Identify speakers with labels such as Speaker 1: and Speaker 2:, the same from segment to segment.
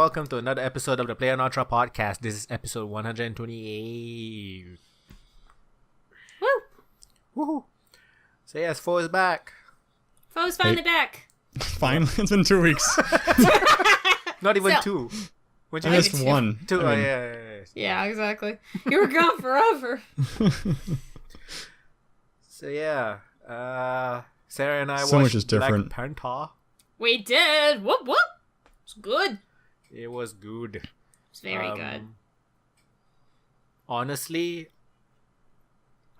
Speaker 1: welcome to another episode of the playonultra podcast. This is episode 128.
Speaker 2: Woo!
Speaker 1: Woohoo! So yes, Foe is back.
Speaker 2: Foe's finally back.
Speaker 3: Finally, it's been 2 weeks.
Speaker 1: Not even
Speaker 2: So-
Speaker 1: two. When
Speaker 3: I missed one.
Speaker 1: Two.
Speaker 3: I mean,
Speaker 1: Yeah.
Speaker 2: Yeah, exactly. You were gone forever.
Speaker 1: So yeah, Sarah and I
Speaker 3: So
Speaker 1: watched
Speaker 3: much is different.
Speaker 1: Black Panther.
Speaker 2: We did. Whoop whoop. It's good.
Speaker 1: It was good.
Speaker 2: It's very good.
Speaker 1: Honestly,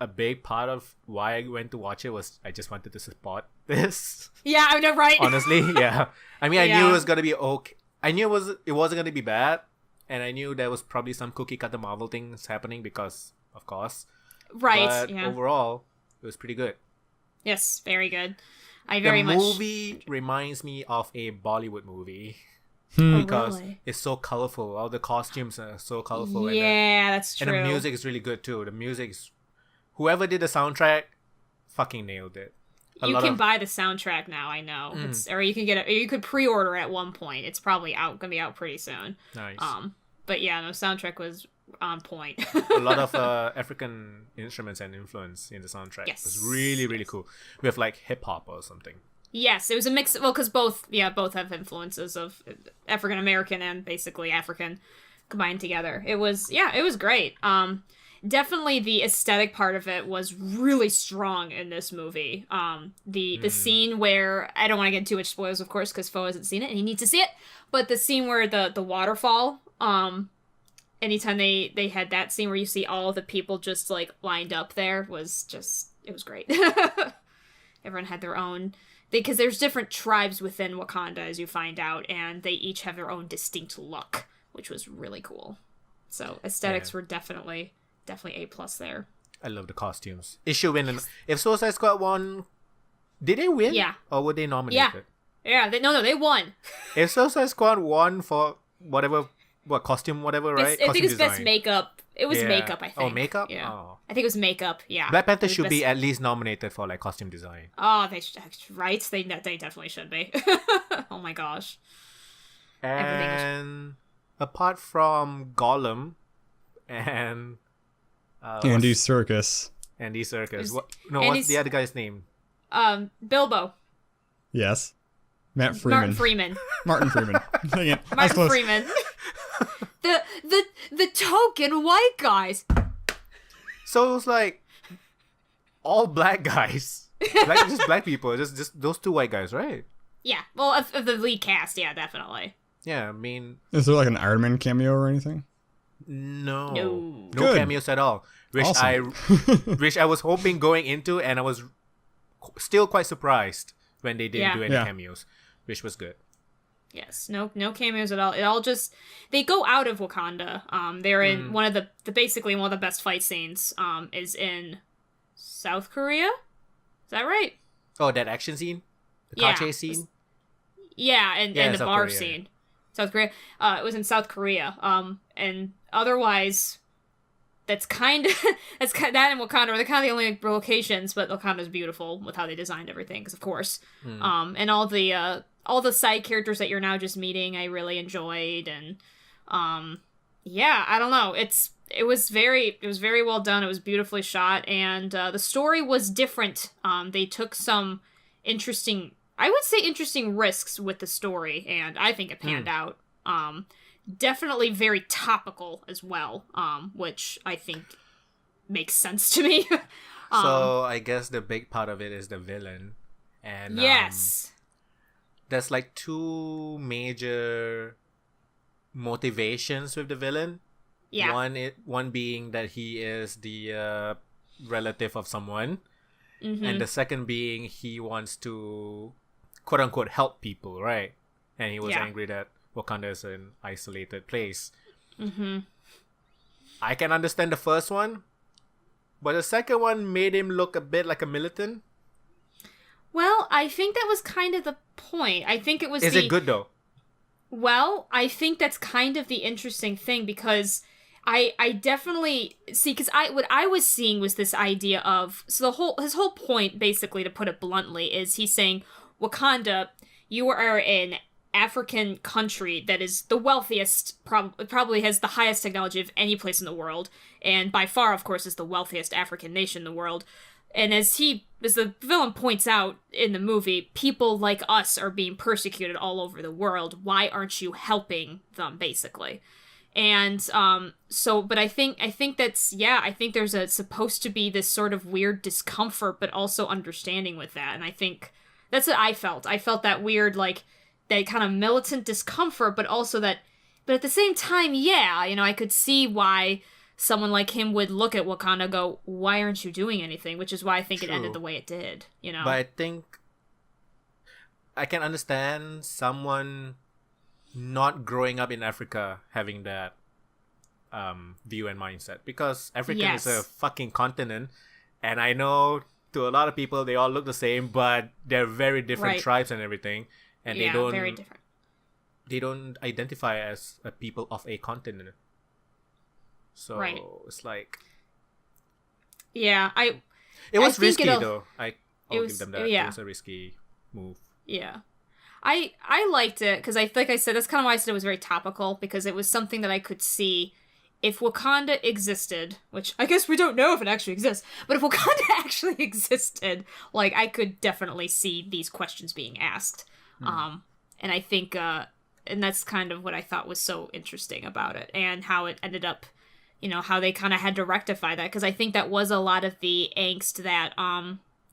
Speaker 1: a big part of why I went to watch it was I just wanted to support this.
Speaker 2: Yeah, I know, right?
Speaker 1: Honestly, yeah. I mean, I knew
Speaker 2: Yeah.
Speaker 1: it was gonna be okay. I knew it wasn't gonna be bad, and I knew there was probably some cookie cutter Marvel things happening because, of course.
Speaker 2: Right.
Speaker 1: But
Speaker 2: Yeah.
Speaker 1: overall, it was pretty good.
Speaker 2: Yes, very good. I very
Speaker 1: the
Speaker 2: much.
Speaker 1: movie reminds me of a Bollywood movie
Speaker 2: Oh,
Speaker 1: because
Speaker 2: really?
Speaker 1: it's so colorful. All the costumes are so colorful.
Speaker 2: Yeah, that's
Speaker 1: and
Speaker 2: true.
Speaker 1: the music is really good too. The music is, whoever did the soundtrack, fucking nailed it.
Speaker 2: You can buy the soundtrack now. I know, or you can get it. You could pre-order at one point. It's probably gonna be out pretty soon.
Speaker 1: Nice.
Speaker 2: But yeah, no, soundtrack was on point.
Speaker 1: A lot of African instruments and influence in the soundtrack.
Speaker 2: Yes.
Speaker 1: It's really, really cool. With like hip hop or something.
Speaker 2: Yes, it was a mix. Well, because both have influences of African American and basically African combined together. It was great. Definitely the aesthetic part of it was really strong in this movie. The scene where, I don't want to get too much spoilers, of course, because Foe hasn't seen it and he needs to see it. But the scene where the waterfall, anytime they had that scene where you see all of the people just like lined up there, it was great. Everyone had their own, because there's different tribes within Wakanda, as you find out, and they each have their own distinct look, which was really cool. So aesthetics were definitely A+ there.
Speaker 1: I love the costumes. It should win. If Suicide Squad won, did they win?
Speaker 2: Yeah.
Speaker 1: Or were they nominated?
Speaker 2: Yeah. They won.
Speaker 1: If Suicide Squad won for costume, whatever, right?
Speaker 2: I think it's
Speaker 1: Costume
Speaker 2: best
Speaker 1: design.
Speaker 2: makeup. It was makeup, I think.
Speaker 1: Oh, makeup?
Speaker 2: Yeah.
Speaker 1: Oh.
Speaker 2: I think it was makeup. Yeah.
Speaker 1: Black Panther
Speaker 2: It was
Speaker 1: should be
Speaker 2: best-
Speaker 1: at least nominated for like costume design.
Speaker 2: Oh, right? They definitely should be. Oh my gosh. Everything was-
Speaker 1: And apart from Gollum and
Speaker 3: Andy Serkis.
Speaker 1: Andy Serkis.
Speaker 2: Was-
Speaker 1: What's
Speaker 2: Andy's-
Speaker 1: the other guy's name?
Speaker 2: Bilbo.
Speaker 3: Yes. Matt Freeman.
Speaker 2: Martin Freeman.
Speaker 3: Martin Freeman. Dang it. I was
Speaker 2: Martin
Speaker 3: close.
Speaker 2: Freeman. the token white guys.
Speaker 1: So it was like all black guys, just black people, just those two white guys, right?
Speaker 2: Yeah. Well, of the lead cast, yeah, definitely.
Speaker 1: Yeah, I mean,
Speaker 3: Is there like an Iron Man cameo or anything?
Speaker 1: no
Speaker 3: Good.
Speaker 1: cameos at all. Which
Speaker 3: Awesome.
Speaker 1: which I was hoping going into, and I was still quite surprised when they didn't do any
Speaker 3: Yeah.
Speaker 1: cameos, which was good.
Speaker 2: Yes, no cameos at all. It all just, they go out of Wakanda. They're in one of the basically one of the best fight scenes. Is in South Korea. Is that right?
Speaker 1: Oh, that action scene, the car chase scene.
Speaker 2: Yeah, and the
Speaker 1: South
Speaker 2: bar
Speaker 1: Korea,
Speaker 2: scene. South Korea. It was in South Korea. And otherwise, that and Wakanda are kind of the only locations. But Wakanda's beautiful with how they designed everything, because of course. And all the side characters that you're now just meeting, I really enjoyed, and yeah, I don't know. It was very well done. It was beautifully shot, and the story was different. They took some interesting risks with the story, and I think it panned out. Definitely very topical as well, which I think makes sense to me.
Speaker 1: So I guess the big part of it is the villain, and
Speaker 2: yes.
Speaker 1: there's like two major motivations with the villain.
Speaker 2: Yeah.
Speaker 1: One being that he is the relative of someone,
Speaker 2: Mm-hmm.
Speaker 1: and the second being he wants to quote unquote help people, right? And he was angry that Wakanda is an isolated place.
Speaker 2: Mm-hmm.
Speaker 1: I can understand the first one, but the second one made him look a bit like a militant.
Speaker 2: Well, I think that was kind of the point. I think it was
Speaker 1: Is it good though?
Speaker 2: Well, I think that's kind of the interesting thing, because I definitely see, because what I was seeing was this idea of, so his whole point, basically, to put it bluntly, is he's saying, Wakanda, you are an African country that is the wealthiest, probably has the highest technology of any place in the world, and by far, of course, is the wealthiest African nation in the world. And as the villain points out in the movie, people like us are being persecuted all over the world. Why aren't you helping them, basically? And but I think that's, I think there's supposed to be this sort of weird discomfort, but also understanding with that. And I think that's what I felt. I felt that weird, like, that kind of militant discomfort, but also that, but at the same time, I could see why someone like him would look at Wakanda and go, why aren't you doing anything? Which is why I think it ended the way it did, But
Speaker 1: I think I can understand someone not growing up in Africa having that view and mindset, because Africa is a fucking continent, and I know to a lot of people they all look the same, but they're very different tribes and everything, and
Speaker 2: very different.
Speaker 1: They don't identify as a people of a continent. So it's like, it was risky though. I'll give them that. It was a risky move.
Speaker 2: Yeah. I liked it because like I said, that's kind of why I said it was very topical, because it was something that I could see if Wakanda existed, which I guess we don't know if it actually exists, but if Wakanda actually existed, like, I could definitely see these questions being asked. And I think, and that's kind of what I thought was so interesting about it, and how it ended up, how they kind of had to rectify that, because I think that was a lot of the angst that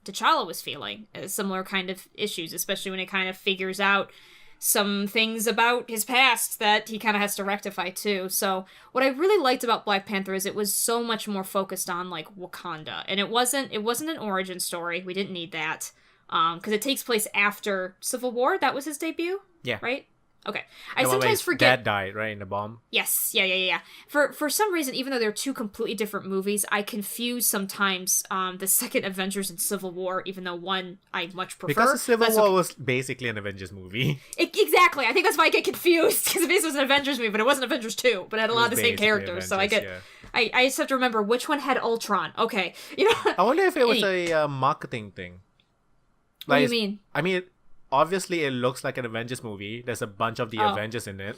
Speaker 2: T'Challa was feeling, similar kind of issues, especially when it kind of figures out some things about his past that he kind of has to rectify too. So what I really liked about Black Panther is it was so much more focused on, like, Wakanda, and it wasn't an origin story. We didn't need that, because it takes place after Civil War. That was his debut, right? Okay. I sometimes forget.
Speaker 1: Dad died, right, in the bomb?
Speaker 2: Yes. Yeah. For some reason, even though they're two completely different movies, I confuse sometimes the second Avengers and Civil War, even though one I much prefer.
Speaker 1: Because the Civil War was basically an Avengers movie.
Speaker 2: Exactly. I think that's why I get confused, because it was an Avengers movie, but it wasn't Avengers 2, but it had a lot of the same characters, so I get... Yeah. I just have to remember which one had Ultron. Okay.
Speaker 1: I wonder if it was a marketing thing.
Speaker 2: What do you mean?
Speaker 1: I mean... Obviously, it looks like an Avengers movie. There's a bunch of the Avengers in it.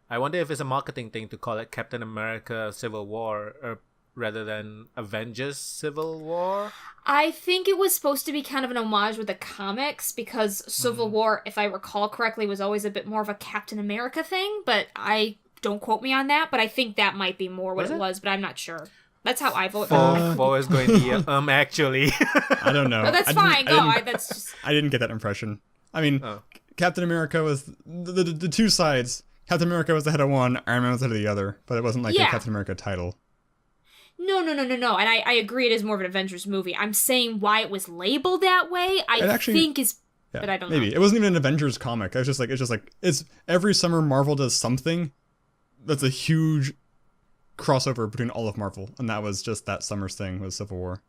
Speaker 1: I wonder if it's a marketing thing to call it Captain America Civil War rather than Avengers Civil War.
Speaker 2: I think it was supposed to be kind of an homage with the comics, because Civil War, if I recall correctly, was always a bit more of a Captain America thing, but don't quote me on that, but I think that might be more what it was, but I'm not sure. That's how I vote.
Speaker 1: Foe is going to be actually.
Speaker 3: I don't know.
Speaker 2: No, that's fine. That's just...
Speaker 3: I didn't get that impression. I mean, Captain America was the two sides. Captain America was the head of one, Iron Man was the head of the other, but it wasn't like a Captain America title.
Speaker 2: No. And I agree it is more of an Avengers movie. I'm saying why it was labeled that way, think is... Yeah, but I don't know.
Speaker 3: Maybe. It wasn't even an Avengers comic. It's every summer Marvel does something that's a huge crossover between all of Marvel, and that was just that summer's thing was Civil War.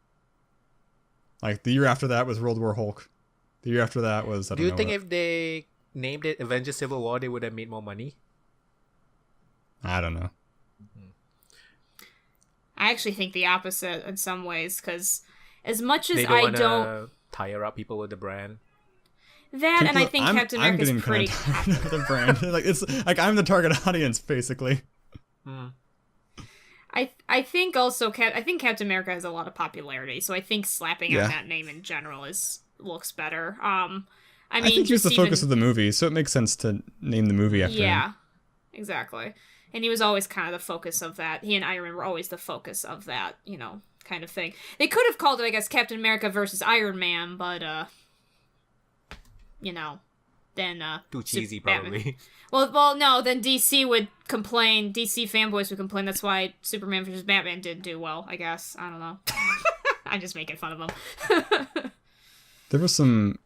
Speaker 3: Like, the year after that was World War Hulk. The year after that was...
Speaker 1: Do you think if they named it Avengers Civil War, they would have made more money?
Speaker 3: I don't know.
Speaker 2: I actually think the opposite in some ways, because as much as
Speaker 1: they don't tire up people with the brand.
Speaker 2: I think Captain America's pretty...
Speaker 3: tired of the brand. It's like I'm the target audience, basically.
Speaker 2: I think also... I think Captain America has a lot of popularity, so I think slapping on that name in general looks better. I
Speaker 3: think he was the focus of the movie, so it makes sense to name the movie after him.
Speaker 2: Yeah, exactly. And he was always kind of the focus of that. He and Iron Man were always the focus of that, kind of thing. They could have called it, I guess, Captain America versus Iron Man, but, then,
Speaker 1: too cheesy, probably.
Speaker 2: Well, no, then DC would complain, DC fanboys would complain, that's why Superman versus Batman didn't do well, I guess. I don't know. I'm just making fun of them.
Speaker 3: There was some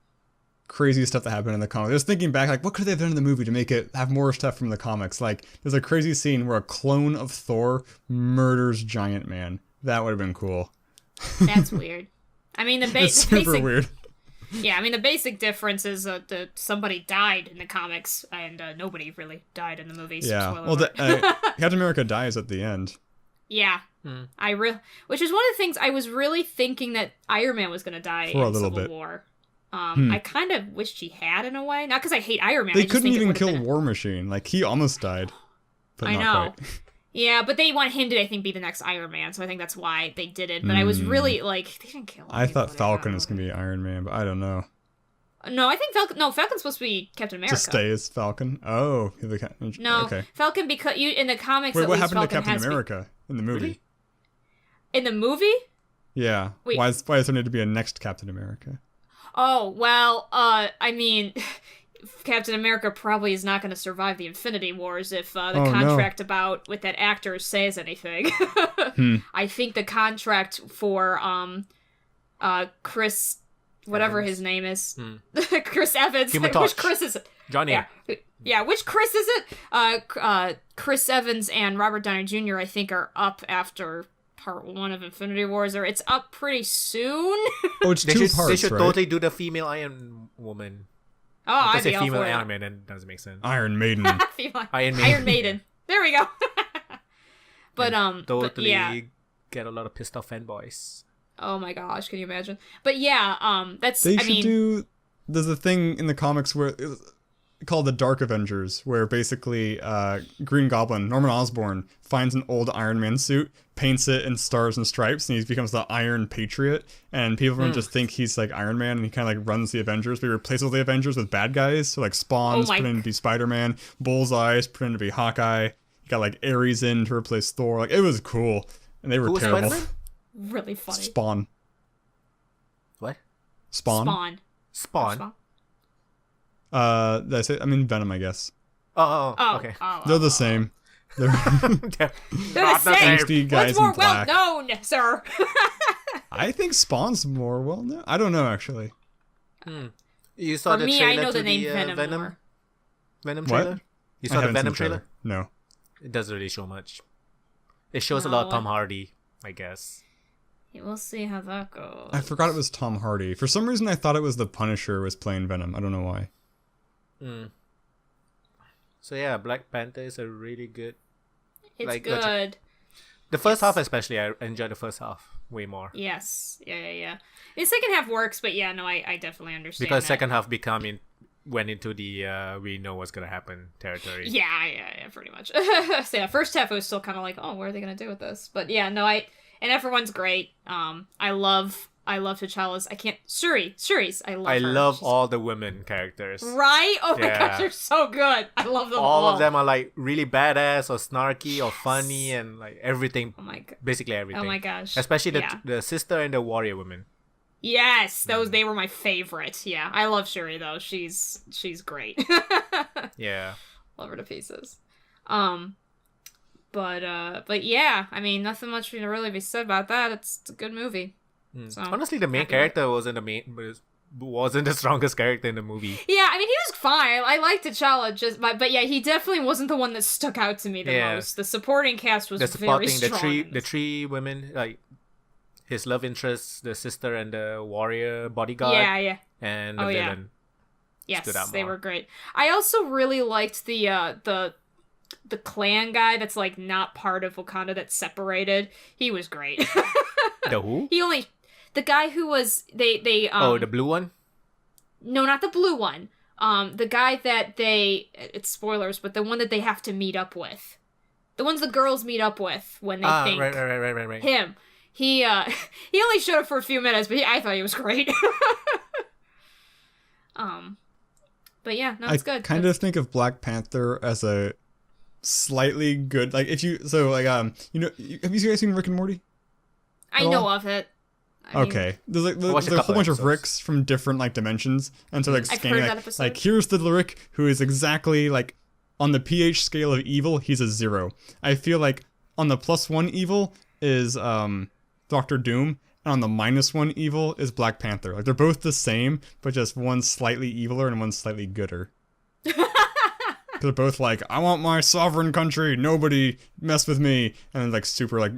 Speaker 3: crazy stuff that happened in the comics. I was thinking back, like, what could they have done in the movie to make it have more stuff from the comics? Like, there's a crazy scene where a clone of Thor murders Giant-Man. That would have been cool.
Speaker 2: That's weird. I mean,
Speaker 3: it's super weird.
Speaker 2: Yeah, I mean, the basic difference is that somebody died in the comics, and nobody really died in the movies.
Speaker 3: Yeah, well, Captain America dies at the end.
Speaker 2: Yeah. Which is one of the things I was really thinking that Iron Man was going to die in Civil War. I kind of wished he had in a way. Not because I hate Iron Man.
Speaker 3: They
Speaker 2: I just
Speaker 3: couldn't
Speaker 2: think
Speaker 3: even kill War Machine. Like, he almost died. But
Speaker 2: I
Speaker 3: not
Speaker 2: know.
Speaker 3: quite.
Speaker 2: Yeah, but they want him to, I think, be the next Iron Man, so I think that's why they did it. But I was really, like, they didn't kill him.
Speaker 3: I thought Falcon was going to be Iron Man, but I don't know.
Speaker 2: No, I think Falcon's supposed to be Captain America.
Speaker 3: Just stay as Falcon? Oh.
Speaker 2: No,
Speaker 3: okay.
Speaker 2: Falcon, because in the comics,
Speaker 3: Wait,
Speaker 2: at
Speaker 3: what
Speaker 2: least,
Speaker 3: happened
Speaker 2: Falcon
Speaker 3: to Captain America in the movie?
Speaker 1: Really?
Speaker 2: In the movie?
Speaker 3: Yeah.
Speaker 2: Wait.
Speaker 3: Why does there need to be a next Captain America?
Speaker 2: Oh, well, I mean, Captain America probably is not going to survive the Infinity Wars if the contract with that actor says anything. I think the contract for Chris, whatever his name is, Chris Evans. Which Chris is it?
Speaker 1: Johnny.
Speaker 2: Yeah, which Chris is it? Chris Evans and Robert Downey Jr. I think are up after Part 1 of Infinity Wars, or it's up pretty soon.
Speaker 3: Oh, it's two parts,
Speaker 1: They should
Speaker 3: right?
Speaker 1: totally do the female Iron Woman.
Speaker 2: Oh, I'd
Speaker 1: say
Speaker 2: be all
Speaker 1: female
Speaker 2: for
Speaker 1: Iron
Speaker 2: that.
Speaker 1: Man, and it doesn't make sense.
Speaker 3: Iron Maiden.
Speaker 2: Iron Maiden. There we go. But
Speaker 1: Totally
Speaker 2: but yeah.
Speaker 1: get a lot of pissed off fanboys.
Speaker 2: Oh my gosh, can you imagine? But yeah, that's
Speaker 3: They should do. There's a thing in the comics where called the Dark Avengers, where basically Green Goblin, Norman Osborn, finds an old Iron Man suit, paints it in stars and stripes, and he becomes the Iron Patriot. And people just think he's like Iron Man, and he kind of like runs the Avengers. But he replaces all the Avengers with bad guys. So like Spawn's put in to be Spider-Man, Bullseye's put in to be Hawkeye. You got like Ares in to replace Thor. Like, it was cool, and they were terrible.
Speaker 1: Spider-Man?
Speaker 2: really funny.
Speaker 3: Spawn.
Speaker 1: What?
Speaker 3: Spawn.
Speaker 1: Spawn.
Speaker 3: Did I say? I mean Venom, I guess.
Speaker 1: Oh, okay.
Speaker 3: They're the same. They're
Speaker 2: They're the same.
Speaker 3: angsty guys
Speaker 2: What's more
Speaker 3: in black.
Speaker 2: well known, sir?
Speaker 3: I think Spawn's more well known. I don't know actually.
Speaker 1: You saw
Speaker 2: For
Speaker 1: the
Speaker 2: me,
Speaker 1: trailer
Speaker 2: I know
Speaker 1: to
Speaker 2: the name
Speaker 1: the
Speaker 2: Venom more.
Speaker 1: Venom
Speaker 3: What?
Speaker 1: trailer? You
Speaker 3: I
Speaker 1: saw the
Speaker 3: haven't seen
Speaker 1: Venom trailer?
Speaker 3: No.
Speaker 1: It doesn't really show much. It shows a lot of Tom Hardy, I guess.
Speaker 2: We'll see how that goes.
Speaker 3: I forgot it was Tom Hardy. For some reason, I thought it was the Punisher was playing Venom. I don't know why.
Speaker 1: So yeah, Black Panther is a really good.
Speaker 2: It's good.
Speaker 1: The first half, especially, I enjoyed the first half way more.
Speaker 2: Yes. Yeah. The second half works, but yeah, no, I definitely understand.
Speaker 1: Because
Speaker 2: that.
Speaker 1: second half went into the we know what's gonna happen territory.
Speaker 2: Yeah, pretty much. So yeah, first half it was still kind of like, oh, what are they gonna do with this? But yeah, no, and everyone's great. I love T'Challa's. Shuri's. I love
Speaker 1: all the women characters.
Speaker 2: Right? Oh my gosh, they're so good. I love them
Speaker 1: all of them are like really badass or snarky or funny and like everything.
Speaker 2: Oh my god.
Speaker 1: Basically everything.
Speaker 2: Oh my gosh.
Speaker 1: Especially the sister and the warrior women.
Speaker 2: Yes, they were my favorite. Yeah, I love Shuri though. She's great.
Speaker 1: Yeah.
Speaker 2: Love her to pieces. But yeah, I mean, nothing much to really be said about that. It's a good movie. So,
Speaker 1: honestly, the main character wasn't the strongest character in the movie.
Speaker 2: Yeah, I mean, he was fine. I liked T'Challa, but yeah, he definitely wasn't the one that stuck out to me the most. The supporting cast was very strong.
Speaker 1: The three women, like his love interest, the sister, and the warrior bodyguard.
Speaker 2: Yeah.
Speaker 1: And the villain.
Speaker 2: Yes, they were great. I also really liked the clan guy that's like not part of Wakanda, that's separated. He was great.
Speaker 1: The who?
Speaker 2: The guy who was the
Speaker 1: blue one?
Speaker 2: No, not the blue one. The guy that it's spoilers, but the one that they have to meet up with. The ones the girls meet up with when they think
Speaker 1: right.
Speaker 2: him. He only showed up for a few minutes, but I thought he was great. But yeah, no, it's good.
Speaker 3: I kind of think of Black Panther as a slightly good, like, if you, so like, have you guys seen Rick and Morty?
Speaker 2: I know of it.
Speaker 3: Okay, there's like there's a whole bunch of Ricks from different like dimensions, and so like scanning like here's the Rick who is exactly like on the pH scale of evil, he's a 0. I feel like on the +1 evil is Doctor Doom, and on the -1 evil is Black Panther. Like, they're both the same, but just one's slightly eviler and one's slightly gooder. They're both like, I want my sovereign country, nobody mess with me, and then like super like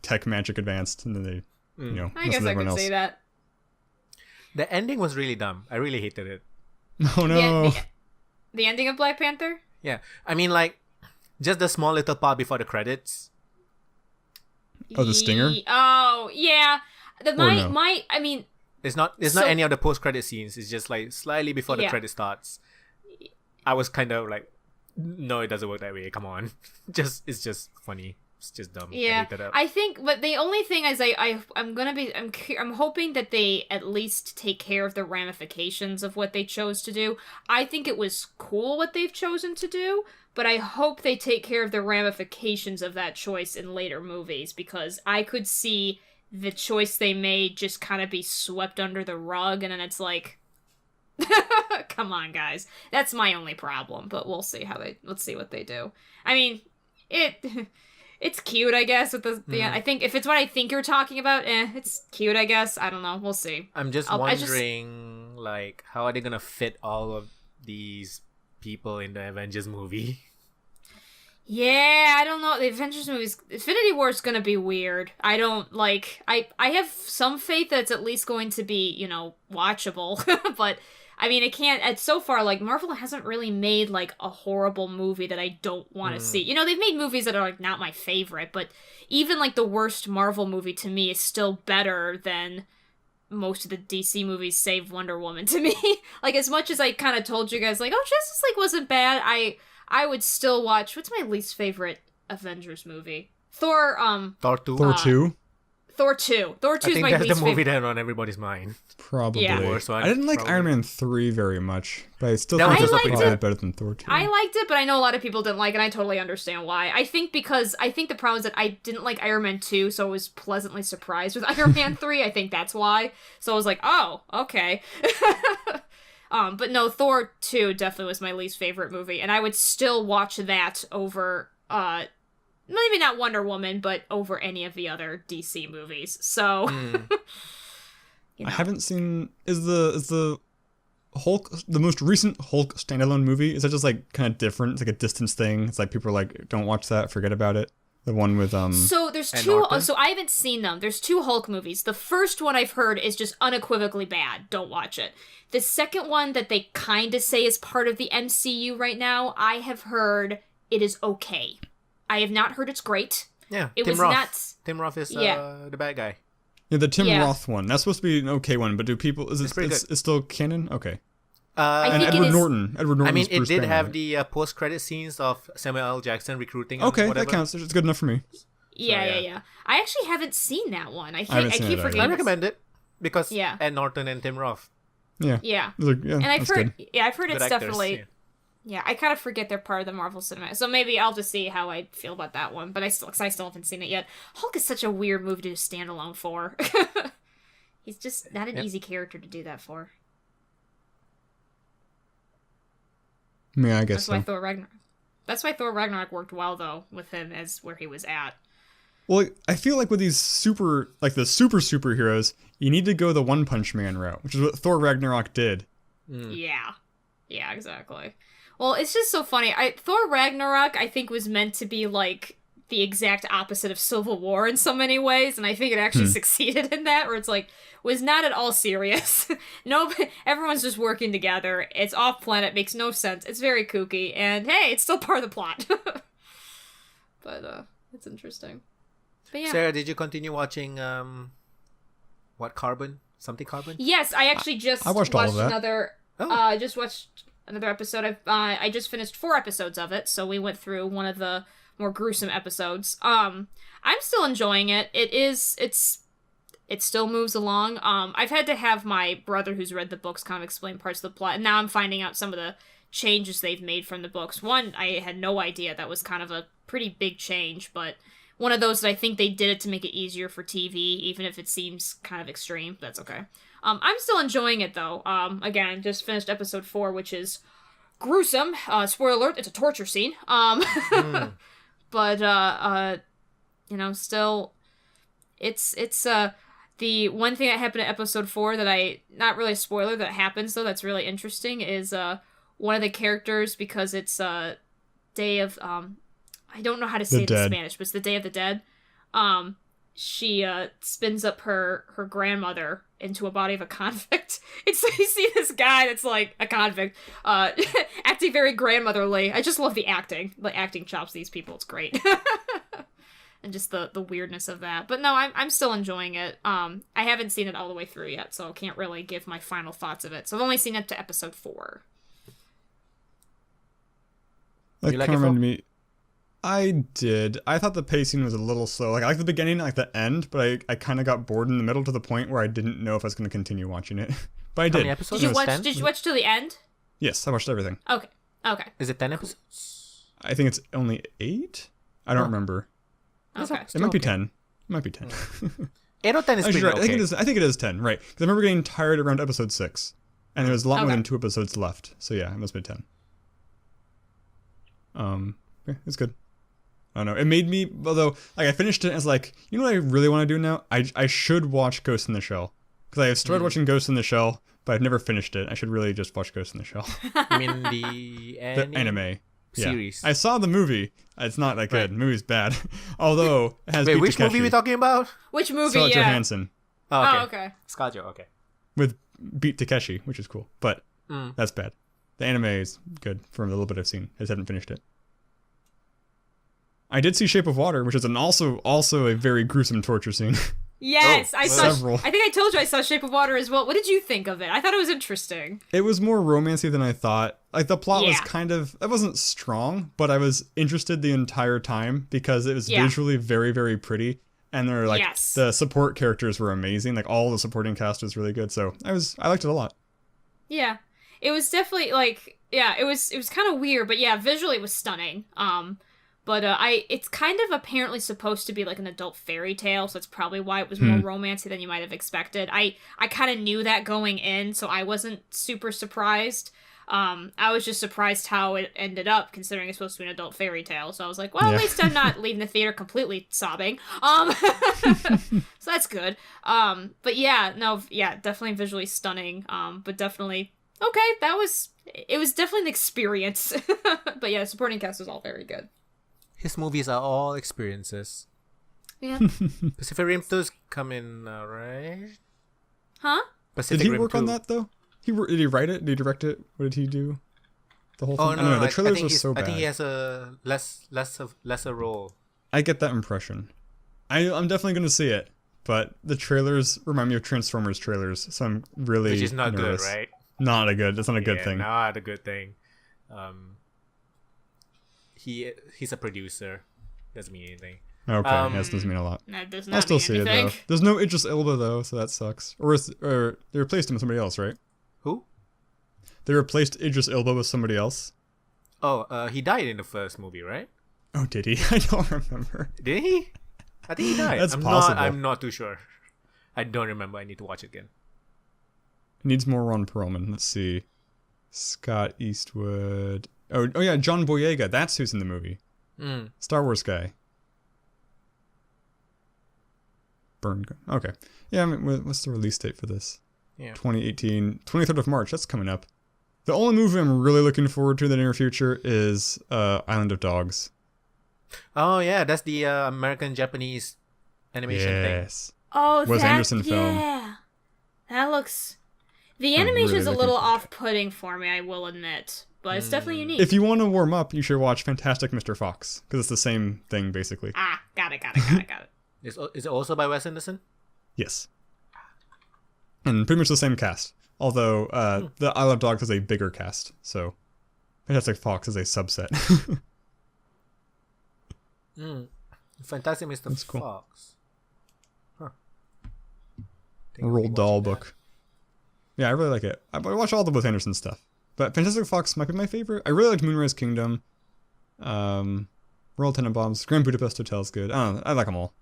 Speaker 3: tech magic advanced, and then they,
Speaker 2: I guess I could say that.
Speaker 1: The ending was really dumb. I really hated it.
Speaker 3: Oh no.
Speaker 2: The ending of Black Panther?
Speaker 1: Yeah. I mean, like, just the small little part before the credits.
Speaker 3: Oh, the stinger?
Speaker 2: Oh, yeah. I mean,
Speaker 1: It's not any of the post-credit scenes. It's just like slightly before the credit starts. I was kind of like, no, it doesn't work that way. Come on. It's just funny. It's just dumb.
Speaker 2: Yeah, I think, but the only thing is, I'm hoping that they at least take care of the ramifications of what they chose to do. I think it was cool what they've chosen to do, but I hope they take care of the ramifications of that choice in later movies, because I could see the choice they made just kind of be swept under the rug, and then it's like, come on, guys. That's my only problem, but let's see what they do. I mean, it's cute, I guess, with the I think if it's what I think you're talking about, it's cute, I guess. I don't know. We'll see.
Speaker 1: I'm just wondering, like, how are they gonna fit all of these people in the Avengers movie?
Speaker 2: Yeah, I don't know. The Avengers movies, Infinity War is gonna be weird. I don't like. I have some faith that it's at least going to be, watchable. But I mean, it can't. So far, like, Marvel hasn't really made like a horrible movie that I don't want to see. They've made movies that are like not my favorite, but even like the worst Marvel movie to me is still better than most of the DC movies, save Wonder Woman to me. Like, as much as I kind of told you guys, like, oh, Justice League wasn't bad, I would still watch. What's my least favorite Avengers movie? Thor 2.
Speaker 3: Thor 2.
Speaker 2: Thor 2. Thor 2 is my least favorite.
Speaker 1: I think that's the movie that's on everybody's mind.
Speaker 3: Probably.
Speaker 2: Yeah.
Speaker 3: I didn't like Iron Man 3 very much, but I still think it's probably better than Thor 2.
Speaker 2: I liked it, but I know a lot of people didn't like it, and I totally understand why. I think the problem is that I didn't like Iron Man 2, so I was pleasantly surprised with Iron Man 3. I think that's why. So I was like, oh, okay. But no, Thor 2 definitely was my least favorite movie, and I would still watch that over, maybe not Wonder Woman, but over any of the other DC movies. So,
Speaker 3: I haven't seen. Is the Hulk, the most recent Hulk standalone movie? Is that just like kind of different? It's like a distance thing. It's like people are like, don't watch that, forget about it. The one with
Speaker 2: So there's two. So I haven't seen them. There's two Hulk movies. The first one I've heard is just unequivocally bad. Don't watch it. The second one that they kind of say is part of the MCU right now, I have heard it is okay. I have not heard it's great.
Speaker 1: Yeah,
Speaker 2: it
Speaker 1: Tim
Speaker 2: was
Speaker 1: Roth.
Speaker 2: not.
Speaker 1: Tim Roth is the bad guy.
Speaker 3: Yeah, the Tim Roth one. That's supposed to be an okay one, but do people? Is it still canon? Okay.
Speaker 2: And
Speaker 3: Edward Norton.
Speaker 1: I mean, it did have the post-credit scenes of Samuel L. Jackson recruiting.
Speaker 3: Okay, that counts. It's good enough for me.
Speaker 2: Yeah. I actually haven't seen that one. I keep forgetting.
Speaker 1: I recommend it because Ed Norton and Tim Roth.
Speaker 3: Yeah.
Speaker 2: And I've heard.
Speaker 3: Good.
Speaker 2: Yeah, I've heard it's
Speaker 1: actors,
Speaker 2: definitely. Yeah, I kind of forget they're part of the Marvel Cinematic. So maybe I'll just see how I feel about that one. But I still haven't seen it yet. Hulk is such a weird movie to stand alone for. He's just not an easy character to do that for.
Speaker 3: Yeah, I guess
Speaker 2: That's why Thor Ragnarok worked well, though, with him as where he was at.
Speaker 3: Well, I feel like with these superheroes, you need to go the One Punch Man route, which is what Thor Ragnarok did.
Speaker 2: Yeah, exactly. Well, it's just so funny. Thor Ragnarok, I think, was meant to be, like, the exact opposite of Civil War in so many ways, and I think it actually succeeded in that, where it's like, was not at all serious. Everyone's just working together. It's off-planet, makes no sense. It's very kooky, and hey, it's still part of the plot. But, it's interesting. But yeah.
Speaker 1: Sarah, did you continue watching, Carbon? Something Carbon?
Speaker 2: Yes, I actually
Speaker 3: I watched all of that.
Speaker 2: Just watched another episode. I just finished 4 episodes of it, so we went through one of the more gruesome episodes. I'm still enjoying it. It still moves along. I've had to have my brother who's read the books kind of explain parts of the plot, and now I'm finding out some of the changes they've made from the books. One, I had no idea that was kind of a pretty big change, but one of those that I think they did it to make it easier for TV, even if it seems kind of extreme. That's okay. I'm still enjoying it, though. Again, just finished episode 4, which is gruesome. Spoiler alert, it's a torture scene. But, still, it's the one thing that happened in episode 4 that not really a spoiler that happens, though, that's really interesting, is, one of the characters, because it's, Day of, I don't know how to say it in Spanish, but it's the Day of the Dead, she, spins up her grandmother into a body of a convict. It's like you see this guy that's like a convict, acting very grandmotherly. I just love the acting chops of these people. It's great. and just the weirdness of that. But no, I'm still enjoying it. I haven't seen it all the way through yet, so I can't really give my final thoughts of it. So I've only seen up to episode 4.
Speaker 3: That
Speaker 1: You like
Speaker 3: kind of
Speaker 1: it, Phil?
Speaker 3: reminded me. I did. I thought the pacing was a little slow. Like, I like the beginning, I like the end, but I kind of got bored in the middle to the point where I didn't know if I was going to continue watching it. But I
Speaker 1: How
Speaker 3: did.
Speaker 1: many episodes?
Speaker 2: Did you watch?
Speaker 1: 10?
Speaker 2: Did you watch to the end?
Speaker 3: Yes, I watched everything.
Speaker 2: Okay.
Speaker 1: Is it 10 episodes?
Speaker 3: I think it's only 8? I don't remember.
Speaker 2: Okay.
Speaker 3: It might be
Speaker 1: okay.
Speaker 3: 10. It might be 10.
Speaker 1: 8 or 10 is
Speaker 3: Actually,
Speaker 1: pretty
Speaker 3: right.
Speaker 1: okay.
Speaker 3: I think it is 10, right. Because I remember getting tired around episode 6. And there was a lot more
Speaker 2: Okay.
Speaker 3: than 2 episodes left. So yeah, it must be 10. Yeah, it's good. I don't know. It made me, although, like, I finished it and I was like, you know what I really want to do now? I should watch Ghost in the Shell. Because I have started watching Ghost in the Shell, but I've never finished it. I should really just watch Ghost in the Shell.
Speaker 1: You mean the
Speaker 3: The anime. Yeah.
Speaker 1: series?
Speaker 3: I saw the movie. It's not that good.
Speaker 1: Right.
Speaker 3: The movie's bad. Although, it has
Speaker 1: Wait,
Speaker 3: Beat
Speaker 1: which
Speaker 3: Takeshi.
Speaker 1: movie are we talking about?
Speaker 2: Which movie?
Speaker 3: Scarlett
Speaker 2: Yeah.
Speaker 3: Johansson
Speaker 1: Oh, okay.
Speaker 2: Oh, okay.
Speaker 1: Scarjo, okay.
Speaker 3: with Beat Takeshi, which is cool. But
Speaker 1: Mm.
Speaker 3: that's bad. The anime is good from the little bit I've seen. I just haven't finished it. I did see Shape of Water, which is also a very gruesome torture scene.
Speaker 2: Yes,
Speaker 1: Oh,
Speaker 2: I saw.
Speaker 3: several.
Speaker 2: I think I told you I saw Shape of Water as well. What did you think of it? I thought it was interesting.
Speaker 3: It was more romancy than I thought. Like, the plot was
Speaker 2: Yeah.
Speaker 3: kind of, it wasn't strong, but I was interested the entire time because it was
Speaker 2: Yeah.
Speaker 3: visually very, very pretty. And they're like,
Speaker 2: Yes.
Speaker 3: the support characters were amazing. Like, all the supporting cast was really good. So I liked it a lot.
Speaker 2: Yeah, it was definitely like, yeah, it was kind of weird, but yeah, visually it was stunning. But it's kind of apparently supposed to be like an adult fairy tale, so that's probably why it was more romancy than you might have expected. I kind of knew that going in, so I wasn't super surprised. I was just surprised how it ended up, considering it's supposed to be an adult fairy tale. So I was like, well,
Speaker 3: Yeah.
Speaker 2: at least I'm not leaving the theater completely sobbing. So that's good. But yeah, no, yeah, definitely visually stunning. But definitely, okay, it was definitely an experience. But yeah, the supporting cast was all very good.
Speaker 1: His movies are all experiences.
Speaker 2: Yeah.
Speaker 1: Pacific Rim 2's coming, right?
Speaker 2: Huh?
Speaker 1: Pacific
Speaker 3: Did he
Speaker 1: Rim
Speaker 3: work
Speaker 1: 2.
Speaker 3: on that, though? Did he write it? Did he direct it? What did he do? The whole thing?
Speaker 1: Oh,
Speaker 3: I
Speaker 1: no,
Speaker 3: don't know.
Speaker 1: no,
Speaker 3: The trailers were
Speaker 1: he's-
Speaker 3: so bad.
Speaker 1: I think he has a lesser role.
Speaker 3: I get that impression. I'm definitely going to see it, but the trailers remind me of Transformers trailers, so I'm really
Speaker 1: Which is not
Speaker 3: nervous.
Speaker 1: good, right?
Speaker 3: That's not a good
Speaker 1: Yeah,
Speaker 3: thing.
Speaker 1: Not a good thing. He's a producer. Doesn't mean anything.
Speaker 3: Okay, that doesn't mean a lot.
Speaker 2: That does not
Speaker 3: I'll still
Speaker 2: mean
Speaker 3: see
Speaker 2: anything.
Speaker 3: it, though. There's no Idris Elba, though, so that sucks. Or they replaced him with somebody else, right?
Speaker 1: Who?
Speaker 3: They replaced Idris Elba with somebody else.
Speaker 1: Oh, he died in the first movie, right?
Speaker 3: Oh, did he? I don't remember.
Speaker 1: Did he? I think he died.
Speaker 3: That's possible.
Speaker 1: I'm not too sure. I don't remember. I need to watch it again.
Speaker 3: Needs more Ron Perlman. Let's see. Scott Eastwood. Oh yeah, John Boyega. That's who's in the movie.
Speaker 1: Mm.
Speaker 3: Star Wars guy. Burn. Okay. Yeah, I mean, what's the release date for this?
Speaker 1: Yeah.
Speaker 3: 2018. 23rd of March. That's coming up. The only movie I'm really looking forward to in the near future is Island of Dogs.
Speaker 1: Oh yeah, that's the American-Japanese animation thing.
Speaker 3: Yes.
Speaker 2: Oh,
Speaker 3: Wes
Speaker 2: that,
Speaker 3: Anderson film.
Speaker 2: Yeah. That looks... The
Speaker 3: I'm
Speaker 2: animation's
Speaker 3: really
Speaker 2: a
Speaker 3: looking
Speaker 2: little
Speaker 3: forward to it.
Speaker 2: off-putting for me, I will admit. But it's definitely unique.
Speaker 3: If you want to warm up, you should watch Fantastic Mr. Fox, because it's the same thing, basically.
Speaker 2: Ah, got it.
Speaker 1: Is it also by Wes Anderson?
Speaker 3: Yes. And pretty much the same cast. Although, the Isle of Dogs has a bigger cast, so Fantastic Fox is a subset.
Speaker 1: Fantastic Mr.
Speaker 3: That's cool.
Speaker 1: Fox. Huh.
Speaker 3: A Roald Dahl book. Yeah, I really like it. I watch all the Wes Anderson stuff. But Fantastic Fox might be my favorite. I really liked Moonrise Kingdom. Royal Tenenbaums. Grand Budapest Hotel is good. I don't know. I like them all.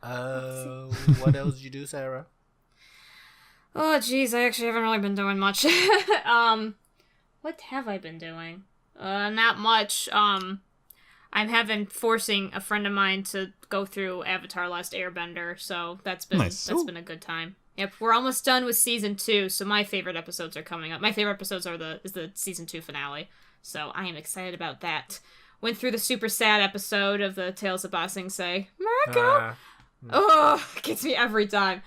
Speaker 1: What else did you do, Sarah?
Speaker 2: Oh, jeez, I actually haven't really been doing much. What have I been doing? Not much. I'm forcing a friend of mine to go through Avatar: Last Airbender, so that's been
Speaker 3: Nice.
Speaker 2: been a good time. Yep, we're almost done with season 2, so my favorite episodes are coming up. My favorite episodes is the season 2 finale, so I am excited about that. Went through the super sad episode of the Tales of Ba Sing Se. Marco! Oh, it gets me every time.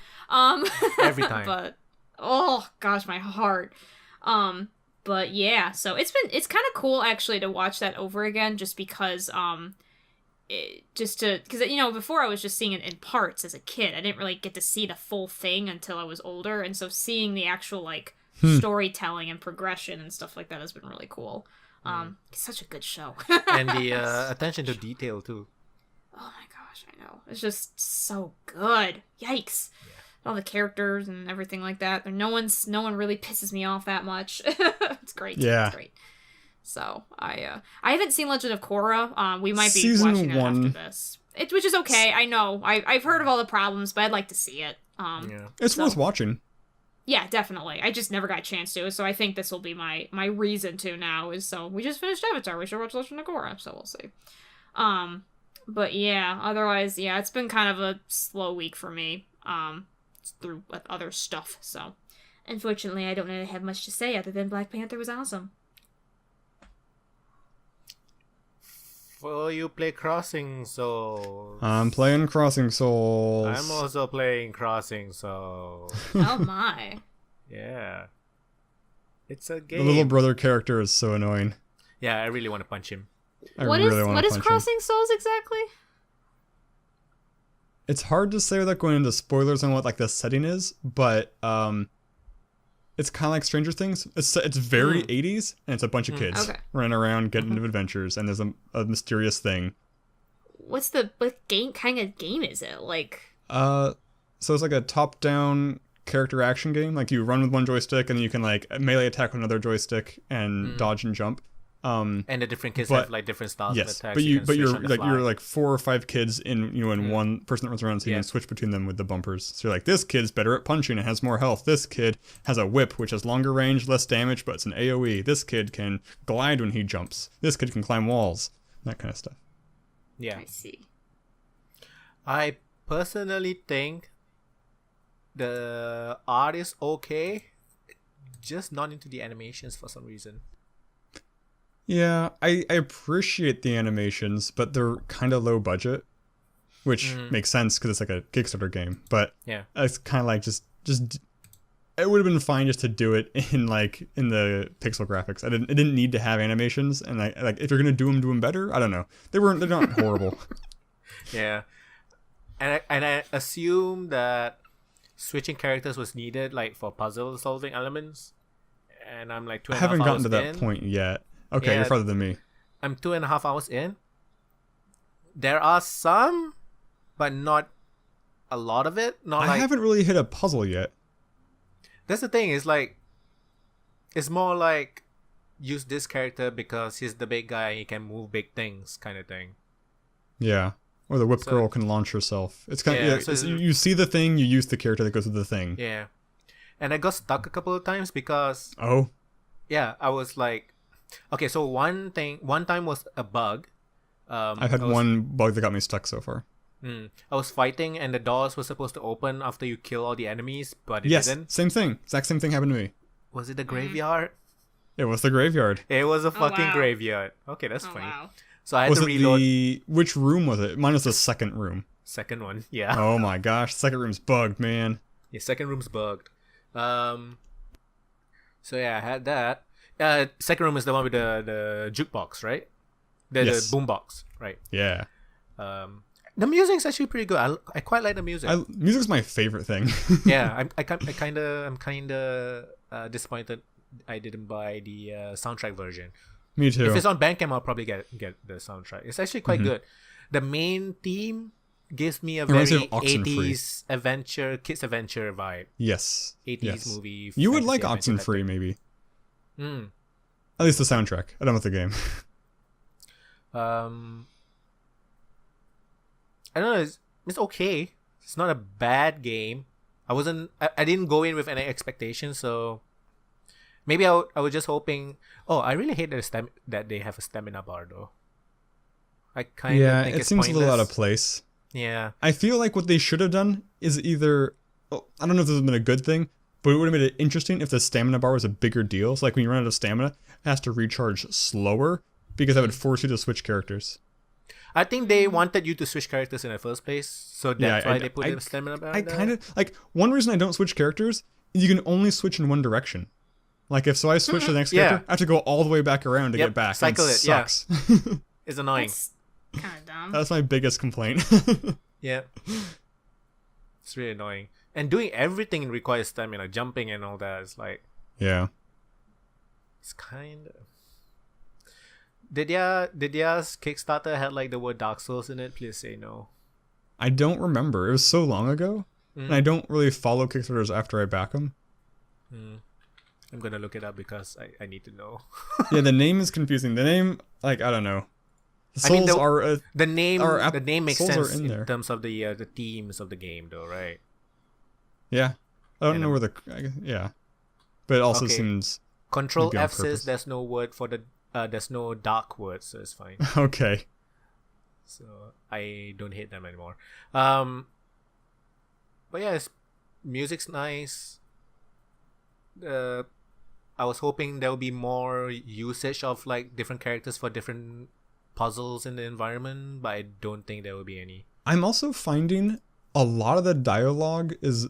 Speaker 1: Every time.
Speaker 2: But oh gosh, my heart. But yeah, so it's kind of cool actually to watch that over again, just because because before I was just seeing it in parts as a kid. I didn't really get to see the full thing until I was older, and so seeing the actual like storytelling and progression and stuff like that has been really cool. It's such a good show.
Speaker 1: And the attention to detail too.
Speaker 2: Oh my gosh, I know. It's just so good. Yikes. Yeah. All the characters and everything like that. No one really pisses me off that much. It's great.
Speaker 3: Yeah.
Speaker 2: It's great. So I haven't seen Legend of Korra. We might be
Speaker 3: Season
Speaker 2: watching it
Speaker 3: 1.
Speaker 2: after this. Which is okay. I know. I've heard of all the problems, but I'd like to see it.
Speaker 3: It's worth watching.
Speaker 2: Yeah, definitely. I just never got a chance to, so I think this will be my reason to now. So we just finished Avatar. We should watch Legend of Korra. So we'll see. But yeah, otherwise, yeah, it's been kind of a slow week for me. Through other stuff. So unfortunately, I don't really have much to say other than Black Panther was awesome.
Speaker 1: Well, you play Crossing Souls.
Speaker 3: I'm playing Crossing Souls.
Speaker 1: I'm also playing Crossing Souls.
Speaker 2: Oh my.
Speaker 1: Yeah. It's a game.
Speaker 3: The little brother character is so annoying.
Speaker 1: Yeah, I really want to punch him.
Speaker 2: What is Crossing Souls exactly?
Speaker 3: It's hard to say without going into spoilers on what like the setting is, but it's kind of like Stranger Things. It's very 80s, and it's a bunch of kids running around, getting into adventures, and there's a mysterious thing.
Speaker 2: What kind of game is it? Like
Speaker 3: so it's like a top-down character action game. Like you run with one joystick, and then you can like melee attack with another joystick and dodge and jump.
Speaker 1: And the different kids have like different styles of attacks.
Speaker 3: But you're like 4 or 5 kids in one person that runs around, so you can switch between them with the bumpers. So you're like, this kid's better at punching and has more health. This kid has a whip which has longer range, less damage, but it's an AoE. This kid can glide when he jumps. This kid can climb walls. That kind of stuff.
Speaker 1: Yeah.
Speaker 2: I see.
Speaker 1: I personally think the art is okay, just not into the animations for some reason.
Speaker 3: Yeah, I appreciate the animations, but they're kind of low budget, which makes sense because it's like a Kickstarter game. But
Speaker 1: yeah,
Speaker 3: it's kind of like just it would have been fine just to do it in the pixel graphics. It didn't need to have animations, and like if you're gonna do them better, I don't know. They're not horrible.
Speaker 1: Yeah, and I assume that switching characters was needed like for puzzle solving elements, and I'm like 2.5 hours in.
Speaker 3: I haven't gotten to that point yet. Okay,
Speaker 1: yeah,
Speaker 3: you're farther than me.
Speaker 1: I'm 2.5 hours in. There are some, but not a lot of it.
Speaker 3: I haven't really hit a puzzle yet.
Speaker 1: That's the thing. It's like, it's more like use this character because he's the big guy and he can move big things, kind of thing.
Speaker 3: Yeah, or the whip girl can launch herself. It's kind of you see the thing, you use the character that goes with the thing.
Speaker 1: Yeah, and I got stuck a couple of times because yeah, I was like. Okay, so one time was a bug.
Speaker 3: I've had one bug that got me stuck so far.
Speaker 1: I was fighting and the doors were supposed to open after you kill all the enemies, but it didn't.
Speaker 3: Same thing. Exact same thing happened to me.
Speaker 1: Was it the graveyard?
Speaker 3: It was the graveyard.
Speaker 1: It was a fucking graveyard. Okay, that's funny.
Speaker 2: Wow.
Speaker 1: So I had to reload.
Speaker 3: Which room was it? Mine was the second room.
Speaker 1: Second one, yeah.
Speaker 3: Oh my gosh, second room's bugged, man.
Speaker 1: Yeah, second room's bugged. So yeah, I had that. Second room is the one with the jukebox, right? The boombox, right?
Speaker 3: Yeah.
Speaker 1: The music's actually pretty good. I quite like the music.
Speaker 3: Music's my favorite thing.
Speaker 1: Yeah, I'm kind of disappointed I didn't buy the soundtrack version.
Speaker 3: Me too.
Speaker 1: If it's on Bandcamp, I'll probably get the soundtrack. It's actually quite good. The main theme gives me a very 80s adventure, kids adventure vibe.
Speaker 3: Yes.
Speaker 1: 80s movie.
Speaker 3: You would like Oxenfree, maybe. At least the soundtrack. I don't know what the game.
Speaker 1: I don't know. It's okay. It's not a bad game. I didn't go in with any expectations, so maybe I was just hoping. Oh, I really hate that they have a stamina bar though. I kind of think it
Speaker 3: seems a little out of place.
Speaker 1: Yeah.
Speaker 3: I feel like what they should have done is either. I don't know if this would have been a good thing. But it would have made it interesting if the stamina bar was a bigger deal. So like when you run out of stamina, it has to recharge slower because that would force you to switch characters.
Speaker 1: I think they wanted you to switch characters in the first place. So that's why they put the stamina bar.
Speaker 3: I kind of like one reason I don't switch characters is you can only switch in one direction. Like if I switch to the next
Speaker 1: Yeah.
Speaker 3: character, I have to go all the way back around to
Speaker 1: Yep,
Speaker 3: get back.
Speaker 1: cycle
Speaker 3: and
Speaker 1: it, yeah.
Speaker 3: sucks.
Speaker 1: It's annoying.
Speaker 2: That's kind of dumb.
Speaker 3: That's my biggest complaint.
Speaker 1: Yeah. It's really annoying. And doing everything requires stamina, jumping and all that. It's like,
Speaker 3: Yeah.
Speaker 1: it's kind of... Did y'all's Kickstarter had like the word Dark Souls in it? Please say no.
Speaker 3: I don't remember. It was so long ago. And I don't really follow Kickstarters after I back them.
Speaker 1: I'm gonna look it up because I need to know.
Speaker 3: Yeah, the name is confusing. The name, like, I don't know. The
Speaker 1: I mean,
Speaker 3: souls are...
Speaker 1: the name makes
Speaker 3: souls are
Speaker 1: sense in
Speaker 3: there.
Speaker 1: terms of the themes of the game, though, right?
Speaker 3: Yeah. I don't
Speaker 1: And
Speaker 3: know where the... yeah. But it also
Speaker 1: Okay.
Speaker 3: seems...
Speaker 1: Control
Speaker 3: Maybe on
Speaker 1: F says
Speaker 3: purpose.
Speaker 1: there's no word for the there's no dark word, so it's fine.
Speaker 3: Okay.
Speaker 1: So I don't hate them anymore. But yeah, music's nice. I was hoping there will be more usage of like different characters for different puzzles in the environment, but I don't think there will be any.
Speaker 3: I'm also finding a lot of the dialogue is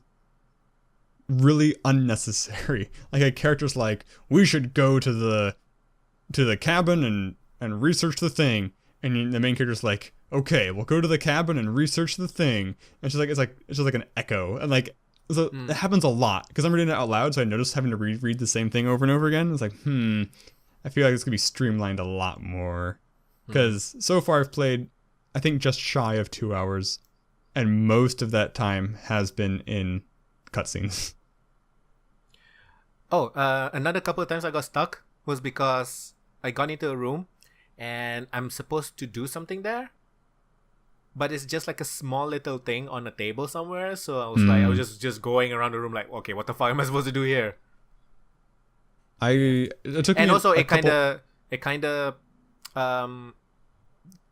Speaker 3: really unnecessary. Like a character's like, we should go to the cabin and research the thing, and the main character's like, okay, we'll go to the cabin and research the thing. And she's like, it's just like an echo, and like so it happens a lot because I'm reading it out loud, so I noticed having to read the same thing over and over again. It's like, I feel like it's gonna be streamlined a lot more because so far I've played, I think, just shy of 2 hours, and most of that time has been in cutscenes.
Speaker 1: Oh, another couple of times I got stuck was because I got into a room and I'm supposed to do something there, but it's just like a small little thing on a table somewhere. So I was like, I was just going around the room like, okay, what the fuck am I supposed to do here?
Speaker 3: It took
Speaker 1: And
Speaker 3: me
Speaker 1: also
Speaker 3: a
Speaker 1: it
Speaker 3: couple-
Speaker 1: kind of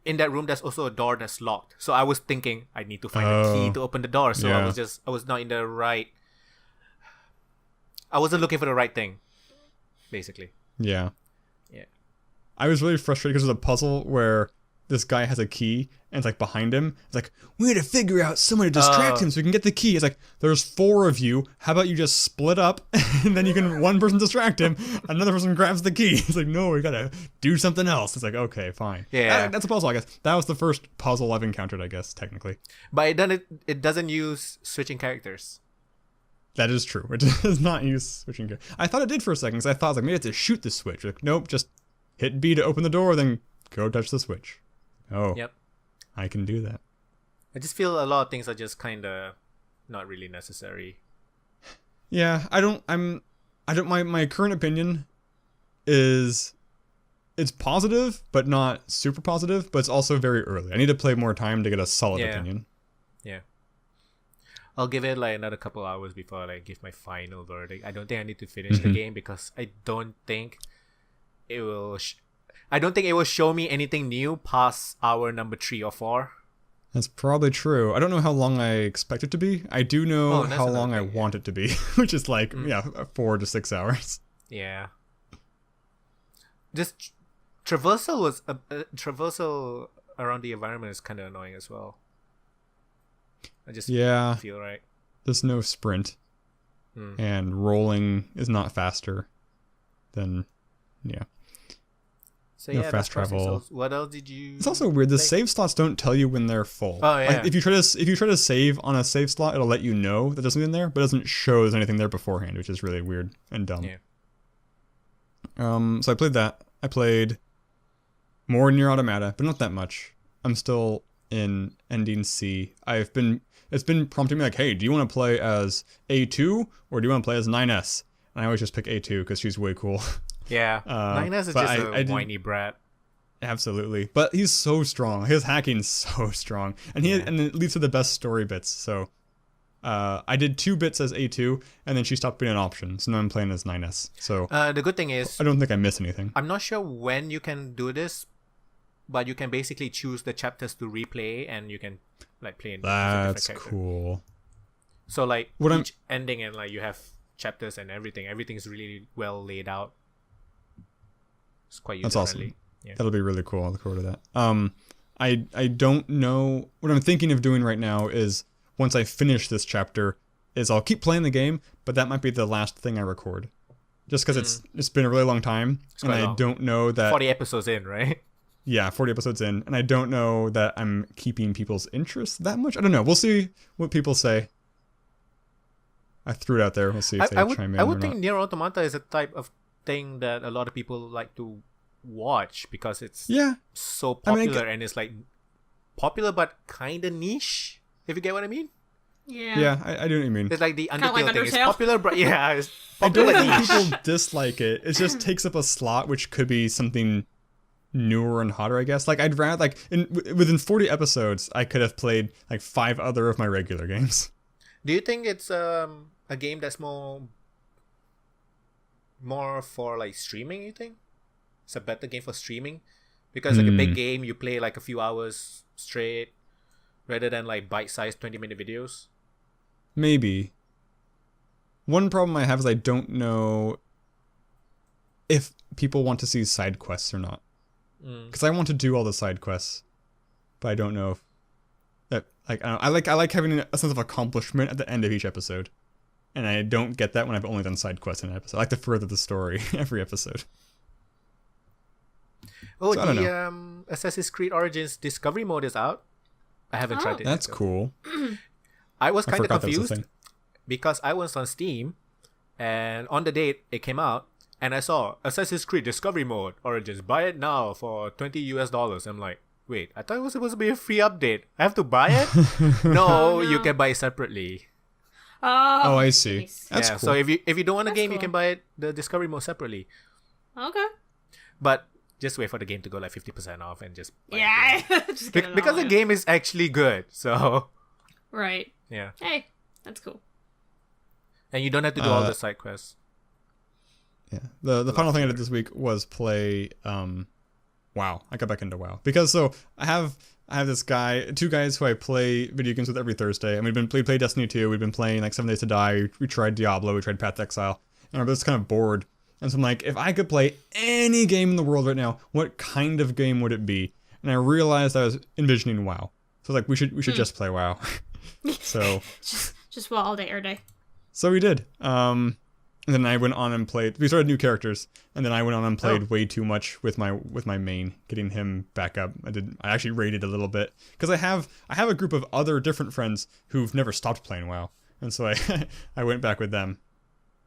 Speaker 1: in that room there's also a door that's locked. So I was thinking I need to find a key to open the door. So
Speaker 3: yeah.
Speaker 1: I was not in the right. I wasn't looking for the right thing, basically.
Speaker 3: Yeah.
Speaker 1: Yeah.
Speaker 3: I was really frustrated because there's a puzzle where this guy has a key and it's like behind him. It's like, we need to figure out someone to distract him so we can get the key. It's like, there's 4 of you. How about you just split up and then you can one person distract him, another person grabs the key. It's like, no, we gotta do something else. It's like, okay, fine.
Speaker 1: Yeah.
Speaker 3: That's a puzzle, I guess. That was the first puzzle I've encountered, I guess, technically.
Speaker 1: But it doesn't use switching characters.
Speaker 3: That is true. It does not use switching gear. I thought it did for a second, because I thought, like, maybe I have to shoot the switch. Like, nope, just hit B to open the door, then go touch the switch. Oh.
Speaker 1: Yep.
Speaker 3: I can do that.
Speaker 1: I just feel a lot of things are just kind of not really necessary.
Speaker 3: Yeah, my current opinion is it's positive, but not super positive, but it's also very early. I need to play more time to get a solid opinion.
Speaker 1: Yeah. I'll give it like another couple hours before I like give my final verdict. I don't think I need to finish the game because I don't think it will show me anything new past hour number 3 or 4.
Speaker 3: That's probably true. I don't know how long I expect it to be. I do know
Speaker 1: that's
Speaker 3: how
Speaker 1: another
Speaker 3: long I
Speaker 1: thing,
Speaker 3: want it to be, which is like 4 to 6 hours.
Speaker 1: Yeah. Just traversal around the environment is kind of annoying as well. I just feel right.
Speaker 3: There's no sprint, and rolling is not faster than
Speaker 1: So
Speaker 3: no
Speaker 1: yeah,
Speaker 3: fast
Speaker 1: that's Crossing
Speaker 3: travel.
Speaker 1: Souls. What else did you?
Speaker 3: It's also weird. The
Speaker 1: play?
Speaker 3: save slots don't tell you when they're full.
Speaker 1: Oh, yeah.
Speaker 3: Like, if you try to save on a save slot, it'll let you know that there's something there, but it doesn't show there's anything there beforehand, which is really weird and dumb.
Speaker 1: Yeah.
Speaker 3: So I played that. I played more Nier Automata, but not that much. I'm still in ending C. It's been prompting me like, hey, do you want to play as A2 or do you want to play as 9S? And I always just pick A2 because she's way cool.
Speaker 1: Yeah. 9S is just a whiny brat.
Speaker 3: Absolutely, but he's so strong. His hacking's so strong, and and it leads to the best story bits. So, I did 2 bits as A2, and then she stopped being an option. So now I'm playing as 9S. So
Speaker 1: the good thing is,
Speaker 3: I don't think I miss anything.
Speaker 1: I'm not sure when you can do this, but you can basically choose the chapters to replay, and you can like play.
Speaker 3: That's cool.
Speaker 1: So like each ending, and like you have chapters and everything. Everything's really well laid out. It's quite user
Speaker 3: That's
Speaker 1: friendly.
Speaker 3: awesome.
Speaker 1: Yeah.
Speaker 3: That'll be really cool. I look forward to that. I don't know what I'm thinking of doing right now is once I finish this chapter is I'll keep playing the game, but that might be the last thing I record. just because it's been a really long time, and I don't know that
Speaker 1: 40 episodes in, right?
Speaker 3: Yeah, 40 episodes in, and I don't know that I'm keeping people's interest that much. I don't know. We'll see what people say. I threw it out there. We'll see if they chime in.
Speaker 1: I would
Speaker 3: or
Speaker 1: think
Speaker 3: not.
Speaker 1: Nier Automata is a type of thing that a lot of people like to watch because it's so popular, and it's like popular but kind of niche, if you get what I mean.
Speaker 3: Yeah, I do what you mean.
Speaker 1: It's like the Undertale
Speaker 2: like
Speaker 1: thing. It's
Speaker 2: Undertale.
Speaker 1: popular, but it's
Speaker 3: I
Speaker 1: popular
Speaker 3: don't
Speaker 1: but
Speaker 3: think
Speaker 1: niche.
Speaker 3: people dislike it. It just takes up a slot, which could be something newer and hotter, I guess. Like, I'd rather, like, within 40 episodes, I could have played, like, 5 other of my regular games.
Speaker 1: Do you think it's a game that's more for, like, streaming, you think? It's a better game for streaming? Because, like, a big game, you play, like, a few hours straight, rather than, like, bite-sized 20-minute videos?
Speaker 3: Maybe. One problem I have is I don't know if people want to see side quests or not. Because I want to do all the side quests, but I don't know if that, like, I like having a sense of accomplishment at the end of each episode, and I don't get that when I've only done side quests in an episode. I like to further the story every episode.
Speaker 1: Oh,
Speaker 3: So, I don't
Speaker 1: the Assassin's Creed Origins Discovery Mode is out. I haven't tried it.
Speaker 3: That's
Speaker 1: yet, though.
Speaker 3: cool.
Speaker 1: I was kind of
Speaker 3: forgot that was a
Speaker 1: confused
Speaker 3: thing.
Speaker 1: because I was on Steam, and on the date it came out, and I saw Assassin's Creed Discovery Mode Origins. Buy it now for $20. I'm like, wait, I thought it was supposed to be a free update. I have to buy it? No, you can buy it separately.
Speaker 3: Oh, I see.
Speaker 2: Nice.
Speaker 3: That's
Speaker 1: yeah,
Speaker 3: cool.
Speaker 1: so if you don't want a
Speaker 2: That's
Speaker 1: game, you
Speaker 2: cool.
Speaker 1: can buy it the Discovery Mode separately.
Speaker 2: Okay.
Speaker 1: But just wait for the game to go like 50% off and just buy
Speaker 2: Yeah.
Speaker 1: it.
Speaker 2: Just get it
Speaker 1: Because
Speaker 2: all
Speaker 1: the game is actually good. So
Speaker 2: Right.
Speaker 1: yeah,
Speaker 2: Hey, that's cool.
Speaker 1: and you don't have to do all the side quests.
Speaker 3: Yeah. The final thing I did this week was play WoW. I got back into WoW. Because so I have this guy, 2 guys who I play video games with every Thursday. And we play Destiny 2, we've been playing like 7 Days to Die, we tried Diablo, we tried Path to Exile, and we're just kind of bored. And so I'm like, if I could play any game in the world right now, what kind of game would it be? And I realized I was envisioning WoW. So like we should just play WoW. So
Speaker 2: Just well all day, every day.
Speaker 3: So we did. And then I went on and played. We started new characters, and then I went on and played way too much with my main, getting him back up. I actually raided a little bit because I have a group of other different friends who've never stopped playing WoW, and so I went back with them.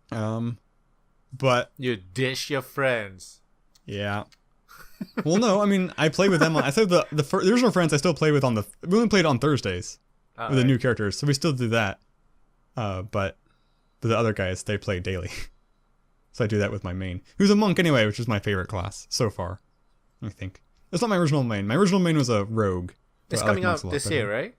Speaker 3: But
Speaker 1: You dish your friends.
Speaker 3: yeah. Well, no, I mean I play with them. I said the original friends I still play with we only played on Thursdays with the new characters, so we still do that. But the other guys, they play daily. So I do that with my main, who's a monk anyway, which is my favorite class so far, I think. It's not my original main. My original main was a rogue.
Speaker 1: It's
Speaker 3: but I like
Speaker 1: coming out
Speaker 3: monks a lot
Speaker 1: this
Speaker 3: better.
Speaker 1: year, right?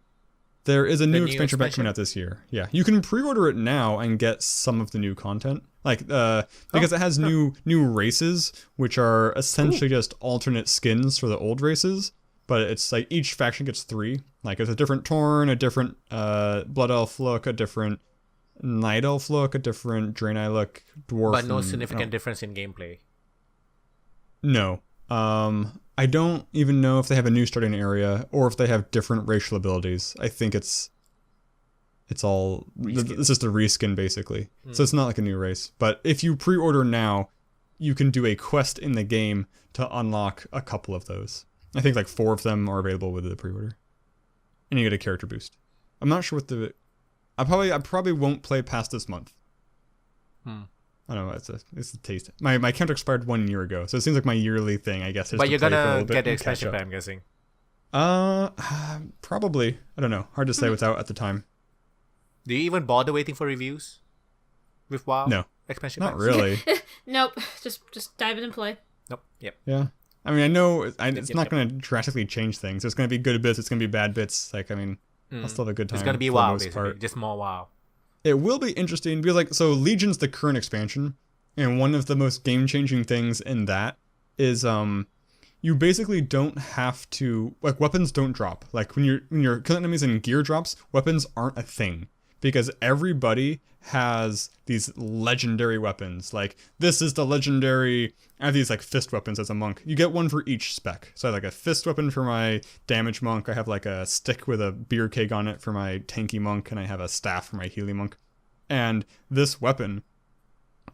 Speaker 3: There is a new
Speaker 1: new
Speaker 3: expansion pack
Speaker 1: expansion?
Speaker 3: coming out this year. Yeah, you can pre-order it now and get some of the new content, like because it has new races, which are essentially just alternate skins for the old races. But it's like each faction gets 3. Like it's a different Tauren, a different Blood Elf look, a different Night Elf look, a different Draenei look, Dwarf.
Speaker 1: But no
Speaker 3: and-
Speaker 1: significant difference in gameplay.
Speaker 3: No. I don't even know if they have a new starting area or if they have different racial abilities. I think it's all
Speaker 1: Reskin.
Speaker 3: it's just a reskin basically. So it's not like a new race. But if you pre-order now, you can do a quest in the game to unlock a couple of those. I think like 4 of them are available with the pre-order, and you get a character boost. I'm not sure what I probably won't play past this month. I don't know. It's a taste. My account expired 1 year ago, so it seems like my yearly thing. I guess. Is
Speaker 1: But
Speaker 3: to
Speaker 1: you're
Speaker 3: play for a
Speaker 1: gonna
Speaker 3: little bit
Speaker 1: get the
Speaker 3: and catch
Speaker 1: expansion
Speaker 3: up.
Speaker 1: pack, I'm guessing.
Speaker 3: Probably. I don't know. Hard to say what's out at the time.
Speaker 1: Do you even bother waiting for reviews with WoW?
Speaker 3: No,
Speaker 1: Expansion
Speaker 3: not
Speaker 1: packs?
Speaker 3: really.
Speaker 2: Nope. Just dive in and play.
Speaker 1: Nope. Yep.
Speaker 3: Yeah. I mean, I know it's
Speaker 1: yep,
Speaker 3: not
Speaker 1: yep.
Speaker 3: going to drastically change things. There's going to be good bits. It's going to be bad bits. Like, I mean, I'll still have a good time.
Speaker 1: It's gonna be
Speaker 3: for the
Speaker 1: WoW,
Speaker 3: most
Speaker 1: basically.
Speaker 3: part.
Speaker 1: Just more WoW.
Speaker 3: It will be interesting because, like, so Legion's the current expansion, and one of the most game-changing things in that is, you basically don't have to, like, weapons don't drop. Like, when you're killing enemies and gear drops, weapons aren't a thing because everybody has these legendary weapons. Like, this is the legendary. I have these like fist weapons as a monk. You get one for each spec. So I have like a fist weapon for my damage monk. I have like a stick with a beer keg on it for my tanky monk, and I have a staff for my healing monk. And this weapon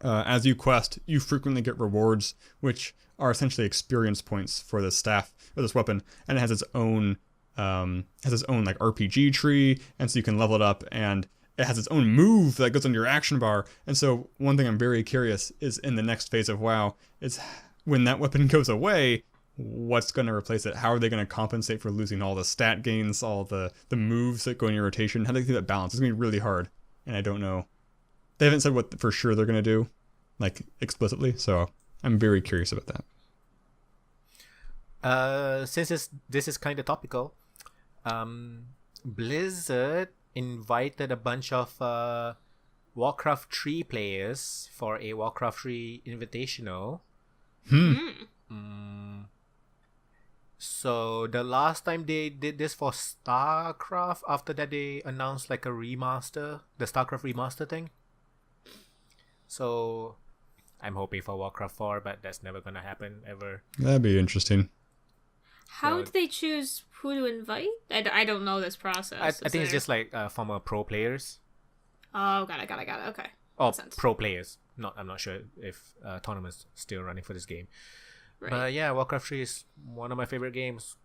Speaker 3: as you quest, you frequently get rewards, which are essentially experience points for the staff or this weapon, and it has its own like RPG tree, and so you can level it up, and it has its own move that goes on your action bar. And so one thing I'm very curious is in the next phase of WoW is when that weapon goes away, what's going to replace it? How are they going to compensate for losing all the stat gains, all the moves that go in your rotation? How do they do that balance? It's going to be really hard, and I don't know. They haven't said what for sure they're going to do, like explicitly, so I'm very curious about
Speaker 1: that. Since this is kind of topical, Blizzard invited a bunch of Warcraft 3 players for a Warcraft 3 invitational. So the last time they did this for StarCraft, after that they announced like a remaster, the StarCraft remaster thing. So I'm hoping for Warcraft 4, but that's never gonna happen ever.
Speaker 3: That'd be interesting.
Speaker 2: How do they choose who to invite? I don't know this process.
Speaker 1: I think it's just like former pro players.
Speaker 2: Oh, got it. Okay.
Speaker 1: Or pro players. I'm not sure if tournaments still running for this game. Right. But yeah, Warcraft 3 is one of my favorite games.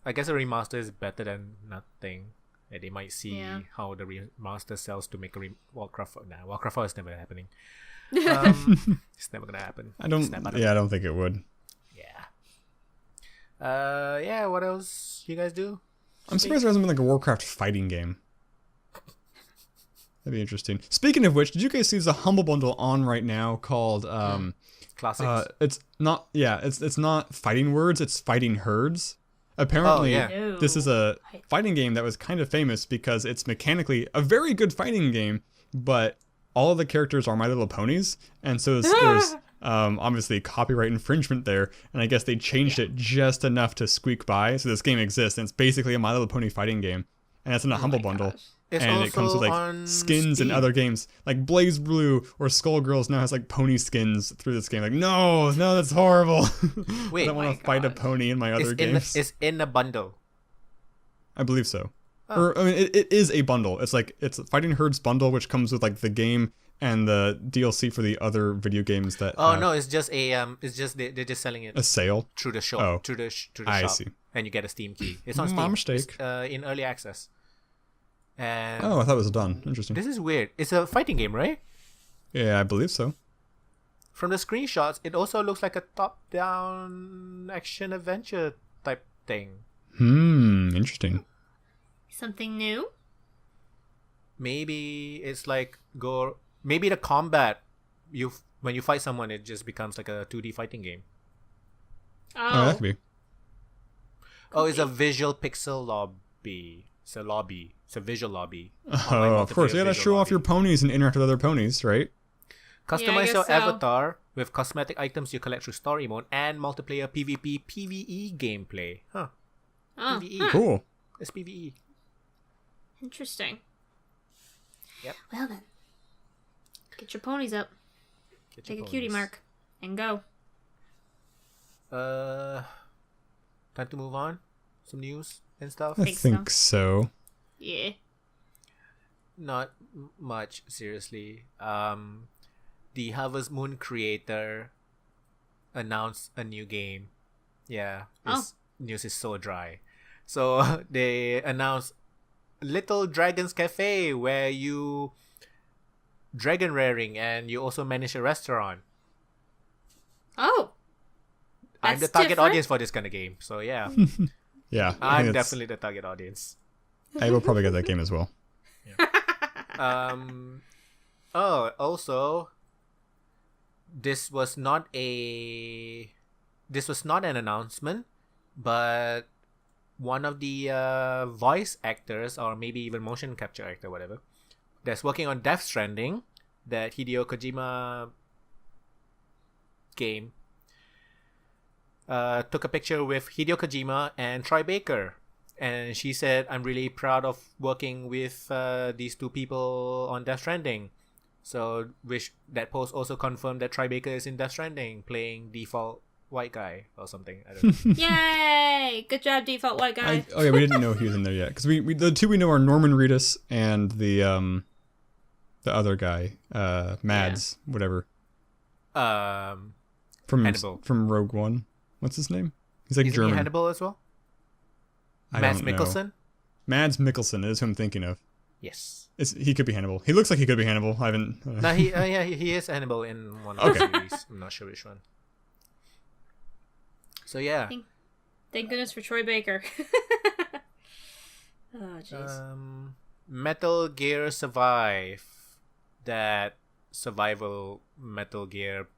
Speaker 1: I guess a remaster is better than nothing. And they might see how the remaster sells to make a Warcraft 4. Nah, Warcraft 4 is never happening. It's never gonna happen.
Speaker 3: I don't think it would.
Speaker 1: Yeah, what else you guys do?
Speaker 3: I'm surprised there hasn't been like a Warcraft fighting game. That'd be interesting. Speaking of which, did you guys see there's a Humble Bundle on right now called
Speaker 1: Classics?
Speaker 3: It's not fighting words, it's fighting herds. Apparently, this is a fighting game that was kind of famous because it's mechanically a very good fighting game, but all of the characters are My Little Ponies, and so there's obviously copyright infringement there, and I guess they changed it just enough to squeak by. So this game exists, and it's basically a My Little Pony fighting game, and it's in a Humble Bundle. And it comes with like skins and other games, like Blaze Blue or Skullgirls now has like pony skins through this game. Like, no, that's horrible.
Speaker 1: Wait,
Speaker 3: I don't want to fight a pony in my other games.
Speaker 1: It's in a bundle.
Speaker 3: I believe so. Or I mean, it is a bundle. It's Fighting Herds bundle, which comes with like the game and the DLC for the other video games that.
Speaker 1: No, it's just they're just selling it.
Speaker 3: A sale
Speaker 1: through the shop. Through the shop. I see. And you get a Steam key. It's on Steam.
Speaker 3: My mistake.
Speaker 1: It's, in early access. And
Speaker 3: I thought it was done. Interesting.
Speaker 1: This is weird. It's a fighting game, right?
Speaker 3: Yeah, I believe so.
Speaker 1: From the screenshots, it also looks like a top-down action-adventure type thing.
Speaker 3: Interesting.
Speaker 2: Something new?
Speaker 1: Maybe it's like maybe the combat, when you fight someone, it just becomes like a 2D fighting game.
Speaker 3: Oh, that could be.
Speaker 1: It's a visual pixel lobby. It's a lobby. It's a visual lobby.
Speaker 3: Oh, of course. You gotta show off your ponies and interact with other ponies, right?
Speaker 1: Customize your avatar with cosmetic items you collect through story mode and multiplayer PvP PvE gameplay. PvE.
Speaker 3: Cool.
Speaker 1: It's PvE.
Speaker 2: Interesting.
Speaker 1: Yep.
Speaker 2: Well then, get your ponies up. Take a cutie mark and go.
Speaker 1: Time to move on. Some news and stuff.
Speaker 3: I think so.
Speaker 2: Yeah.
Speaker 1: Not much, seriously. The Harvest Moon creator announced a new game. Yeah, this news is so dry. So they announced Little Dragon's Cafe, where you dragon raring and you also manage a restaurant.
Speaker 2: Oh.
Speaker 1: I'm the target audience for this kind of game, so yeah.
Speaker 3: Yeah.
Speaker 1: I'm definitely the target audience.
Speaker 3: I will probably get that game as well.
Speaker 1: Yeah. Also, this was not an announcement, but one of the voice actors, or maybe even motion capture actor, whatever, that's working on Death Stranding, that Hideo Kojima game, took a picture with Hideo Kojima and Troy Baker. And she said, I'm really proud of working with these two people on Death Stranding. So, that post also confirmed that Troy Baker is in Death Stranding, playing default white guy or something. I don't know.
Speaker 2: Yay! Good job, default white guy.
Speaker 3: We didn't know he was in there yet. Because the two we know are Norman Reedus and the other guy, Mads, whatever.
Speaker 1: Hannibal.
Speaker 3: From Rogue One. What's his name? He's like
Speaker 1: Isn't
Speaker 3: German.
Speaker 1: he Hannibal as well?
Speaker 3: I
Speaker 1: Mads
Speaker 3: don't know.
Speaker 1: Mikkelsen?
Speaker 3: Mads Mikkelsen is who I'm thinking of.
Speaker 1: Yes.
Speaker 3: He could be Hannibal. He looks like he could be Hannibal. I haven't.
Speaker 1: No, he is Hannibal in one of the series. I'm not sure which one. So yeah.
Speaker 2: Thank goodness for Troy Baker. Oh jeez.
Speaker 1: Metal Gear Survive. That survival Metal Gear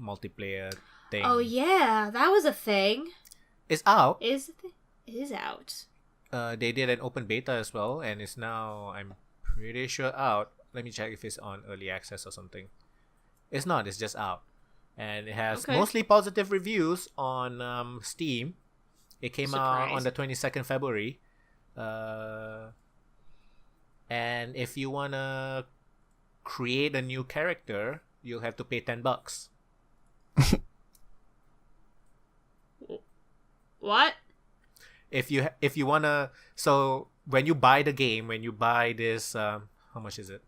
Speaker 1: multiplayer thing.
Speaker 2: Oh yeah, that was a thing.
Speaker 1: It's out.
Speaker 2: It is out.
Speaker 1: They did an open beta as well, and it's now, I'm pretty sure, out. Let me check if it's on early access or something. It's not. It's just out, and it has mostly positive reviews on Steam. It came out on the 22nd February. And if you wanna create a new character, you'll have to pay $10.
Speaker 2: What?
Speaker 1: If you wanna, so when you buy the game, when you buy this, how much is it?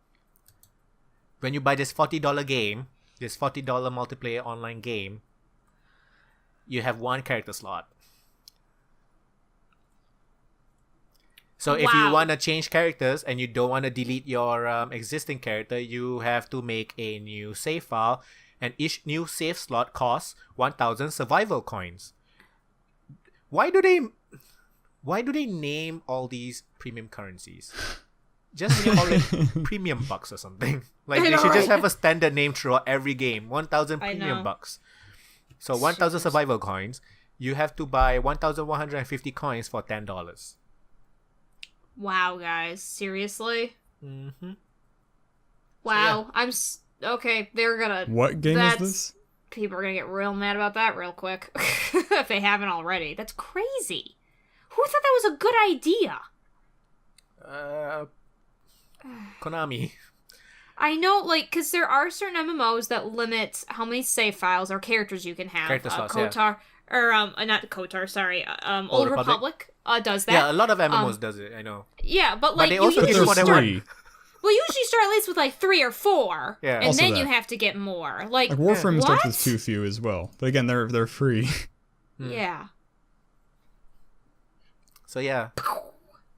Speaker 1: When you buy this $40 game, this $40 multiplayer online game, you have one character slot. So if you want to change characters and you don't want to delete your existing character, you have to make a new save file, and each new save slot costs 1,000 survival coins. Why do they name all these premium currencies? Just call it premium bucks or something. Like they should just have a standard name throughout every game. 1,000 premium bucks. So 1,000 survival coins. You have to buy 1,150 coins for $10.
Speaker 2: Wow, guys, seriously?
Speaker 1: Mm-hmm.
Speaker 2: Wow, so, yeah. Okay. They're gonna.
Speaker 3: What game is this?
Speaker 2: People are gonna get real mad about that real quick if they haven't already. That's crazy. Who thought that was a good idea?
Speaker 1: Konami.
Speaker 2: I know, like, because there are certain MMOs that limit how many save files or characters you can have.
Speaker 1: Character slots,
Speaker 2: KOTOR, or not KOTOR, sorry, Old Republic does that.
Speaker 1: Yeah, a lot of MMOs does it. I know.
Speaker 2: Yeah, but like
Speaker 1: they also
Speaker 2: usually
Speaker 1: give free.
Speaker 2: Well, usually start at least with like 3 or 4, and
Speaker 3: also
Speaker 2: then you have to get more. Like
Speaker 3: Warframe starts with too few as well, but again, they're free.
Speaker 2: Yeah.
Speaker 1: So yeah.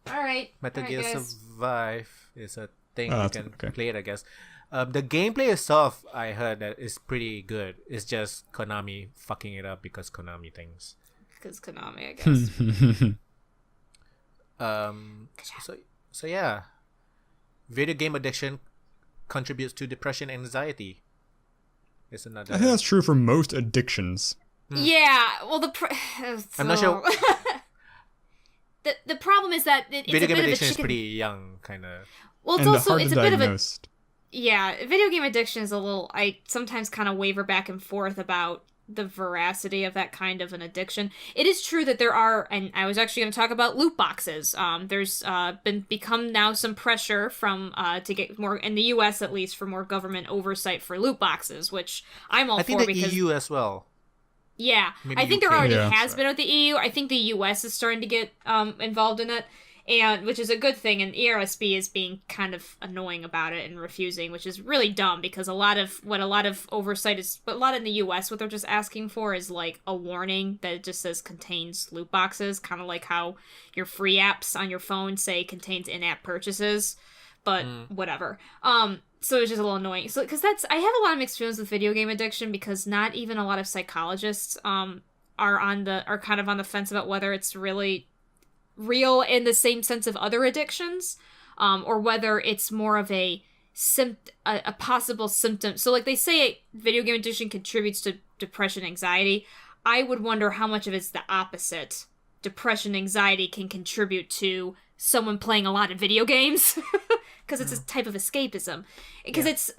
Speaker 2: All right.
Speaker 1: Metal Gear Survive is a thing you can play it, I guess. The gameplay itself, I heard that is pretty good. It's just Konami fucking it up because Konami things.
Speaker 2: Because Konami, I guess.
Speaker 1: So yeah. Video game addiction contributes to depression and anxiety. It's another.
Speaker 3: I think that's true for most addictions.
Speaker 2: Yeah, well,
Speaker 1: I'm not sure.
Speaker 2: The problem is that it's
Speaker 1: video
Speaker 2: a
Speaker 1: game
Speaker 2: bit
Speaker 1: addiction
Speaker 2: of a
Speaker 1: is pretty young, kind of.
Speaker 2: Well, it's
Speaker 3: and
Speaker 2: also
Speaker 3: hard
Speaker 2: it's
Speaker 3: to
Speaker 2: a
Speaker 3: diagnose.
Speaker 2: bit of a. Yeah, video game addiction is a little. I sometimes kind of waver back and forth about the veracity of that kind of an addiction. It is true that there are, and I was actually going to talk about loot boxes. There's become now some pressure from to get more in the U.S. at least for more government oversight for loot boxes, which I'm all for.
Speaker 1: I think the
Speaker 2: because
Speaker 1: EU as well.
Speaker 2: Yeah,
Speaker 1: maybe
Speaker 2: I think
Speaker 1: UK.
Speaker 2: there already has been with the EU. I think the US is starting to get involved in it, and which is a good thing. And ERSB is being kind of annoying about it and refusing, which is really dumb because a lot of oversight is, but a lot in the US, what they're just asking for is like a warning that it just says contains loot boxes, kind of like how your free apps on your phone say contains in-app purchases, but whatever. So it's just a little annoying. So, because I have a lot of mixed feelings with video game addiction because not even a lot of psychologists are kind of on the fence about whether it's really real in the same sense of other addictions, or whether it's more of a possible symptom. So, like they say, video game addiction contributes to depression, anxiety. I would wonder how much of it's the opposite. Depression, anxiety can contribute to someone playing a lot of video games. Because it's a type of escapism. Because it's,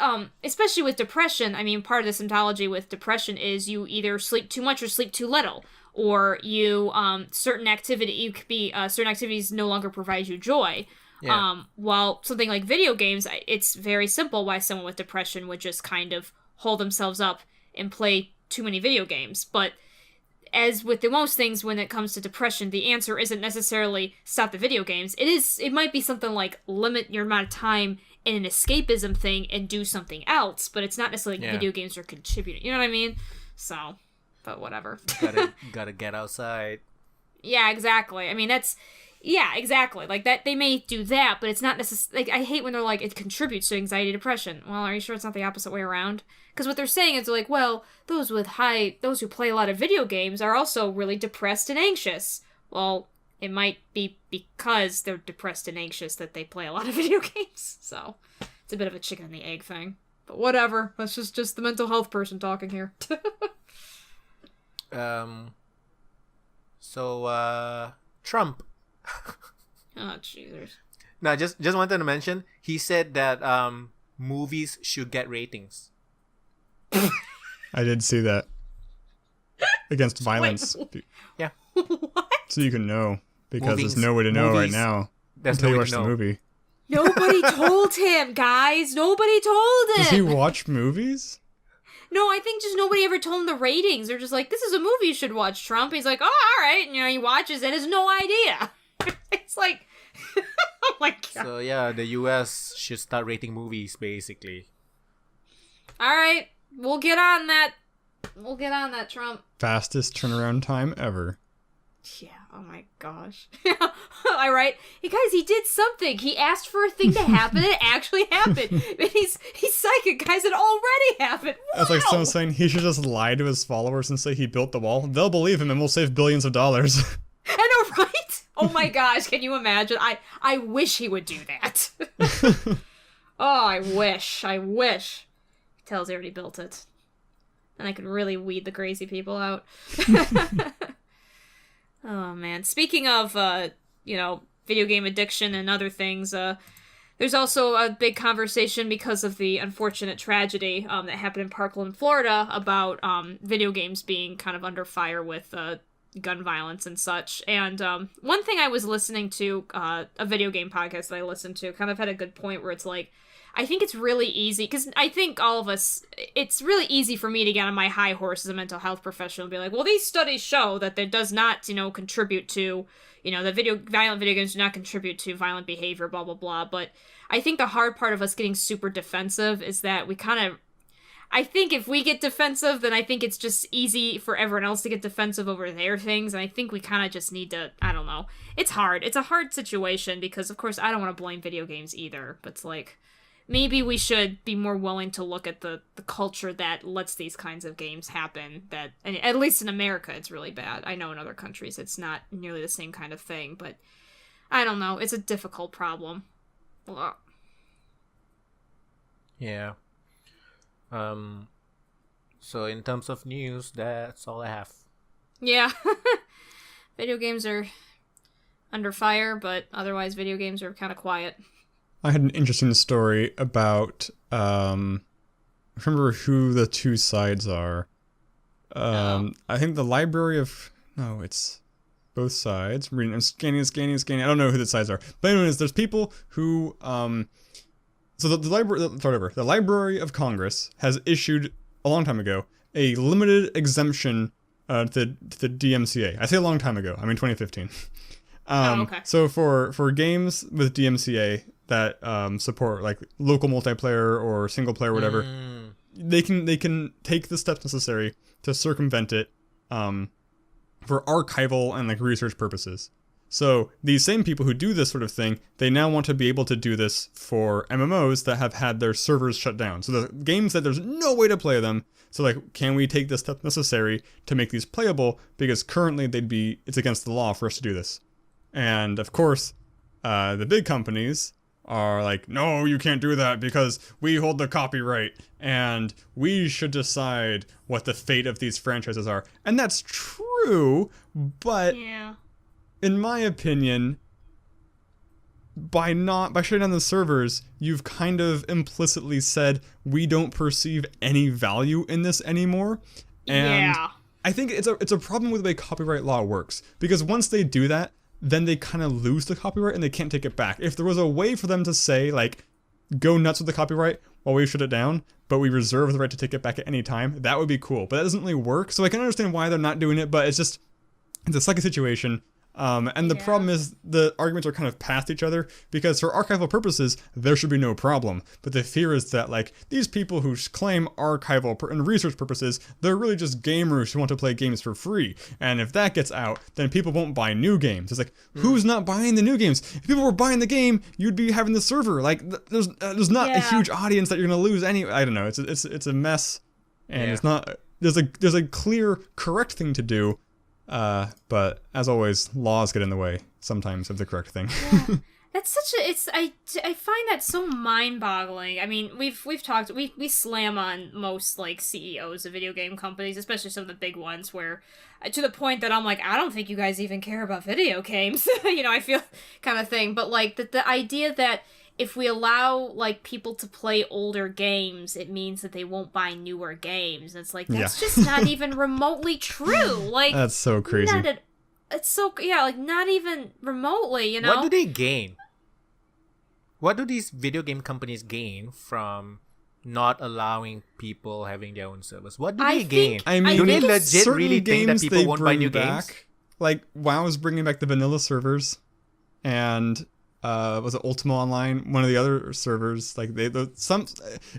Speaker 2: especially with depression, I mean, part of the symptomology with depression is you either sleep too much or sleep too little. Or you, certain activities no longer provide you joy. Yeah. While something like video games, it's very simple why someone with depression would just kind of hold themselves up and play too many video games. But as with the most things when it comes to depression, the answer isn't necessarily stop the video games. It might be something like limit your amount of time in an escapism thing and do something else, but it's not necessarily video games are contributing. You know what I mean? So, but whatever.
Speaker 1: Gotta get outside.
Speaker 2: Yeah, exactly. I mean, exactly. Like that, they may do that, but it's not necessarily, like, I hate when they're like, it contributes to anxiety, depression. Well, are you sure it's not the opposite way around? Because what they're saying is, they're like, well, those who play a lot of video games are also really depressed and anxious. Well, it might be because they're depressed and anxious that they play a lot of video games. So, it's a bit of a chicken and the egg thing. But whatever. That's just the mental health person talking here.
Speaker 1: Trump.
Speaker 2: Oh, Jesus.
Speaker 1: No, just wanted to mention, he said that movies should get ratings.
Speaker 3: I did see that. Against violence.
Speaker 2: Wait,
Speaker 1: yeah.
Speaker 2: What?
Speaker 3: So you can know. Because there's no way to know right now.
Speaker 1: There's
Speaker 3: until
Speaker 1: no
Speaker 3: you
Speaker 1: way
Speaker 3: watch
Speaker 1: to
Speaker 3: the
Speaker 1: know.
Speaker 3: movie.
Speaker 2: Nobody told him, guys. Nobody told him.
Speaker 3: Does he watch movies?
Speaker 2: No, I think just nobody ever told him the ratings. They're just like, this is a movie you should watch, Trump. He's like, oh, all right. And, he watches it, has no idea. It's like, oh my God.
Speaker 1: So, yeah, the US should start rating movies, basically.
Speaker 2: All right. We'll get on that. Trump.
Speaker 3: Fastest turnaround time ever.
Speaker 2: Yeah, oh my gosh. All right. Hey, guys, he did something. He asked for a thing to happen, and it actually happened. And he's psychic, guys. It already happened. Wow.
Speaker 3: It's like someone saying he should just lie to his followers and say he built the wall. They'll believe him, and we'll save billions of dollars.
Speaker 2: I know, right? Oh my gosh, can you imagine? I wish he would do that. Oh, I wish. He tells he already built it. And I could really weed the crazy people out. Oh, man. Speaking of, video game addiction and other things, there's also a big conversation because of the unfortunate tragedy that happened in Parkland, Florida, about video games being kind of under fire with gun violence and such. And one thing I was listening to, a video game podcast that I listened to, kind of had a good point where it's like, I think it's really easy, because I think all of us, it's really easy for me to get on my high horse as a mental health professional and be like, well, these studies show that it does not, contribute to, that violent video games do not contribute to violent behavior, blah, blah, blah. But I think the hard part of us getting super defensive is that we kind of, I think if we get defensive, then I think it's just easy for everyone else to get defensive over their things, and I think we kind of just need to, I don't know. It's hard. It's a hard situation, because, of course, I don't want to blame video games either, but it's like, maybe we should be more willing to look at the culture that lets these kinds of games happen. That, and at least in America, it's really bad. I know in other countries it's not nearly the same kind of thing, but I don't know. It's a difficult problem. Ugh.
Speaker 1: Yeah. So in terms of news, that's all I have.
Speaker 2: Yeah. Video games are under fire, but otherwise video games are kind of quiet.
Speaker 3: I had an interesting story about, I remember who the two sides are. I think the library of, no, it's both sides. I'm scanning. I don't know who the sides are. But anyways, there's people who, so the Library of Congress has issued, a long time ago, a limited exemption to the DMCA. I say a long time ago, I mean 2015.
Speaker 2: Okay.
Speaker 3: So for games with DMCA that support like local multiplayer or single player, whatever, they can take the steps necessary to circumvent it for archival and like research purposes. So these same people who do this sort of thing, they now want to be able to do this for MMOs that have had their servers shut down. So the games that there's no way to play them. So like, can we take the steps necessary to make these playable? Because currently it's against the law for us to do this. And of course, the big companies are like, no, you can't do that because we hold the copyright and we should decide what the fate of these franchises are. And that's true, but
Speaker 2: yeah.
Speaker 3: In my opinion, by shutting down the servers, you've kind of implicitly said we don't perceive any value in this anymore. And
Speaker 2: yeah.
Speaker 3: I think it's a problem with the way copyright law works, because once they do that, then they kind of lose the copyright and they can't take it back. If there was a way for them to say, like, go nuts with the copyright, while we shut it down, but we reserve the right to take it back at any time. That would be cool, but that doesn't really work. So I can understand why they're not doing it, but it's a sucky situation. And the problem is the arguments are kind of past each other, because for archival purposes, there should be no problem. But the fear is that, like, these people who claim archival and research purposes, they're really just gamers who want to play games for free. And if that gets out, then people won't buy new games. It's like, who's not buying the new games? If people were buying the game, you'd be having the server. Like, there's not a huge audience that you're going to lose anyway. I don't know. It's a mess. And it's not, there's a clear, correct thing to do. But as always, laws get in the way sometimes of the correct thing.
Speaker 2: Yeah. That's such a, I find that so mind-boggling. I mean, we've talked, we slam on most, like, CEOs of video game companies, especially some of the big ones, where, to the point that I'm like, I don't think you guys even care about video games, I feel kind of thing. But, like, the idea that if we allow, like, people to play older games, it means that they won't buy newer games. It's like, that's just not even remotely true. Like,
Speaker 3: that's so crazy.
Speaker 2: It's so, like, not even remotely,
Speaker 1: What do they gain? What do these video game companies gain from not allowing people having their own servers? What do they gain?
Speaker 3: I mean,
Speaker 1: do they legit really think that people won't buy new games?
Speaker 3: Like, WoW is bringing back the vanilla servers, and was it Ultima Online? One of the other servers, like it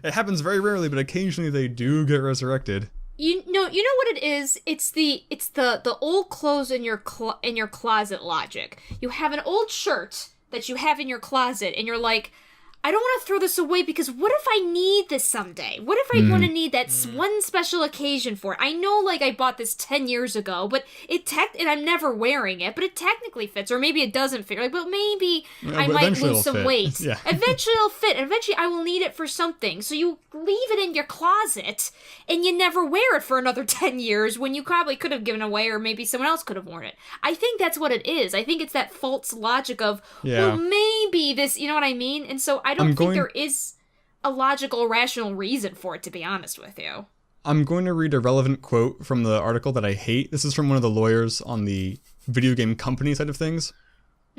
Speaker 3: happens very rarely, but occasionally they do get resurrected.
Speaker 2: You know what it is? It's the old clothes in your closet logic. You have an old shirt that you have in your closet, and you're like, I don't want to throw this away, because what if I need this someday? What if I want to need that one special occasion for it? I know, like, I bought this 10 years ago, but and I'm never wearing it, but it technically fits, or maybe it doesn't fit. Like, but maybe I might lose some weight.
Speaker 3: Yeah.
Speaker 2: Eventually it'll fit, and eventually I will need it for something. So you leave it in your closet, and you never wear it for another 10 years when you probably could have given away, or maybe someone else could have worn it. I think that's what it is. I think it's that false logic of, well, maybe this, you know what I mean? And so I don't think there is a logical, rational reason for it, to be honest with you.
Speaker 3: I'm going to read a relevant quote from the article that I hate. This is from one of the lawyers on the video game company side of things.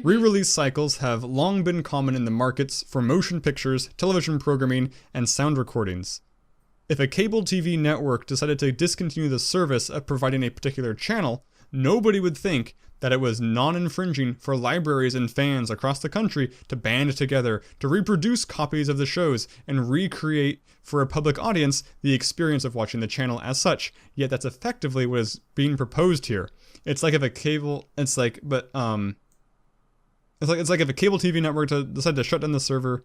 Speaker 3: Re-release cycles have long been common in the markets for motion pictures, television programming, and sound recordings. If a cable TV network decided to discontinue the service of providing a particular channel, nobody would think that it was non-infringing for libraries and fans across the country to band together to reproduce copies of the shows and recreate for a public audience the experience of watching the channel as such. Yet that's effectively what is being proposed here. It's like if a cable, it's like if a cable TV network decided to shut down the server.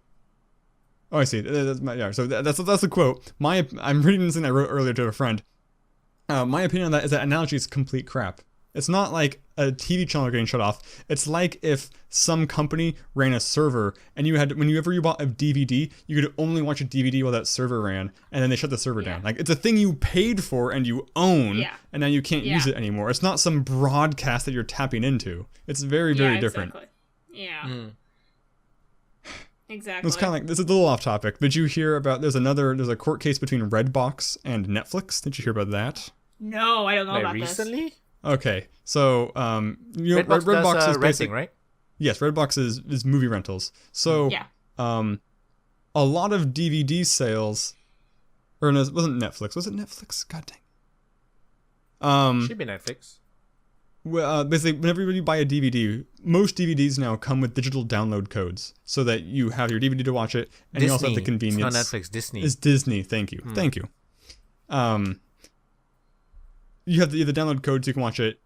Speaker 3: Oh, I see. So that's the quote. I'm reading this thing I wrote earlier to a friend. My opinion on that is that analogy is complete crap. It's not like a TV channel getting shut off. It's like if some company ran a server, and whenever you bought a DVD, you could only watch a DVD while that server ran, and then they shut the server down. Like, it's a thing you paid for and you own, and now you can't use it anymore. It's not some broadcast that you're tapping into. It's very, very different.
Speaker 2: Yeah. Exactly.
Speaker 3: It's kind of like, this is a little off topic. Did you hear about, there's a court case between Redbox and Netflix? Did you hear about that?
Speaker 2: No, I don't know about
Speaker 1: recently?
Speaker 2: this.
Speaker 3: Okay, so
Speaker 1: Redbox
Speaker 3: is
Speaker 1: renting, right?
Speaker 3: Yes, Redbox is movie rentals. So a lot of DVD sales, or no, it wasn't Netflix. Was it Netflix? God dang.
Speaker 1: Should be Netflix.
Speaker 3: Well, basically, whenever you buy a DVD, most DVDs now come with digital download codes, so that you have your DVD to watch it, and you also have the convenience.
Speaker 1: It's not Netflix, Disney.
Speaker 3: It's Disney. Thank you. Thank you. You have the download code so you can watch it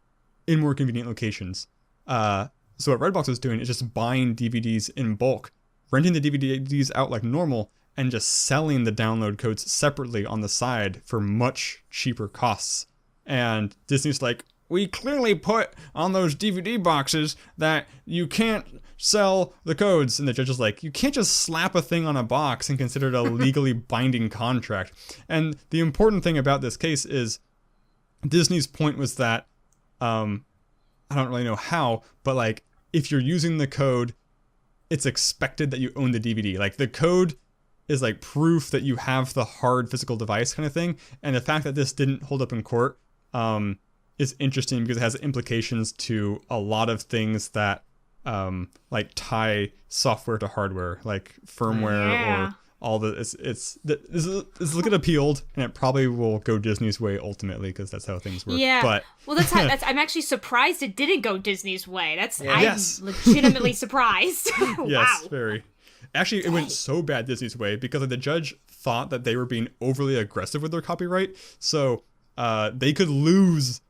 Speaker 3: in more convenient locations. So what Redbox was doing is just buying DVDs in bulk, renting the DVDs out like normal, and just selling the download codes separately on the side for much cheaper costs. And Disney's like, we clearly put on those DVD boxes that you can't sell the codes. And the judge is like, you can't just slap a thing on a box and consider it a legally binding contract. And the important thing about this case is Disney's point was that, I don't really know how, but like, if you're using the code, it's expected that you own the DVD. Like, the code is like proof that you have the hard physical device kind of thing. And the fact that this didn't hold up in court is interesting because it has implications to a lot of things that like tie software to hardware, like firmware or all the it's look at appealed, and it probably will go Disney's way ultimately because that's how things work.
Speaker 2: Yeah.
Speaker 3: But
Speaker 2: well, that's I'm actually surprised it didn't go Disney's way. I'm
Speaker 3: Yes.
Speaker 2: legitimately surprised. Wow.
Speaker 3: yes, very. Actually, it went so bad Disney's way because like, the judge thought that they were being overly aggressive with their copyright, so they could lose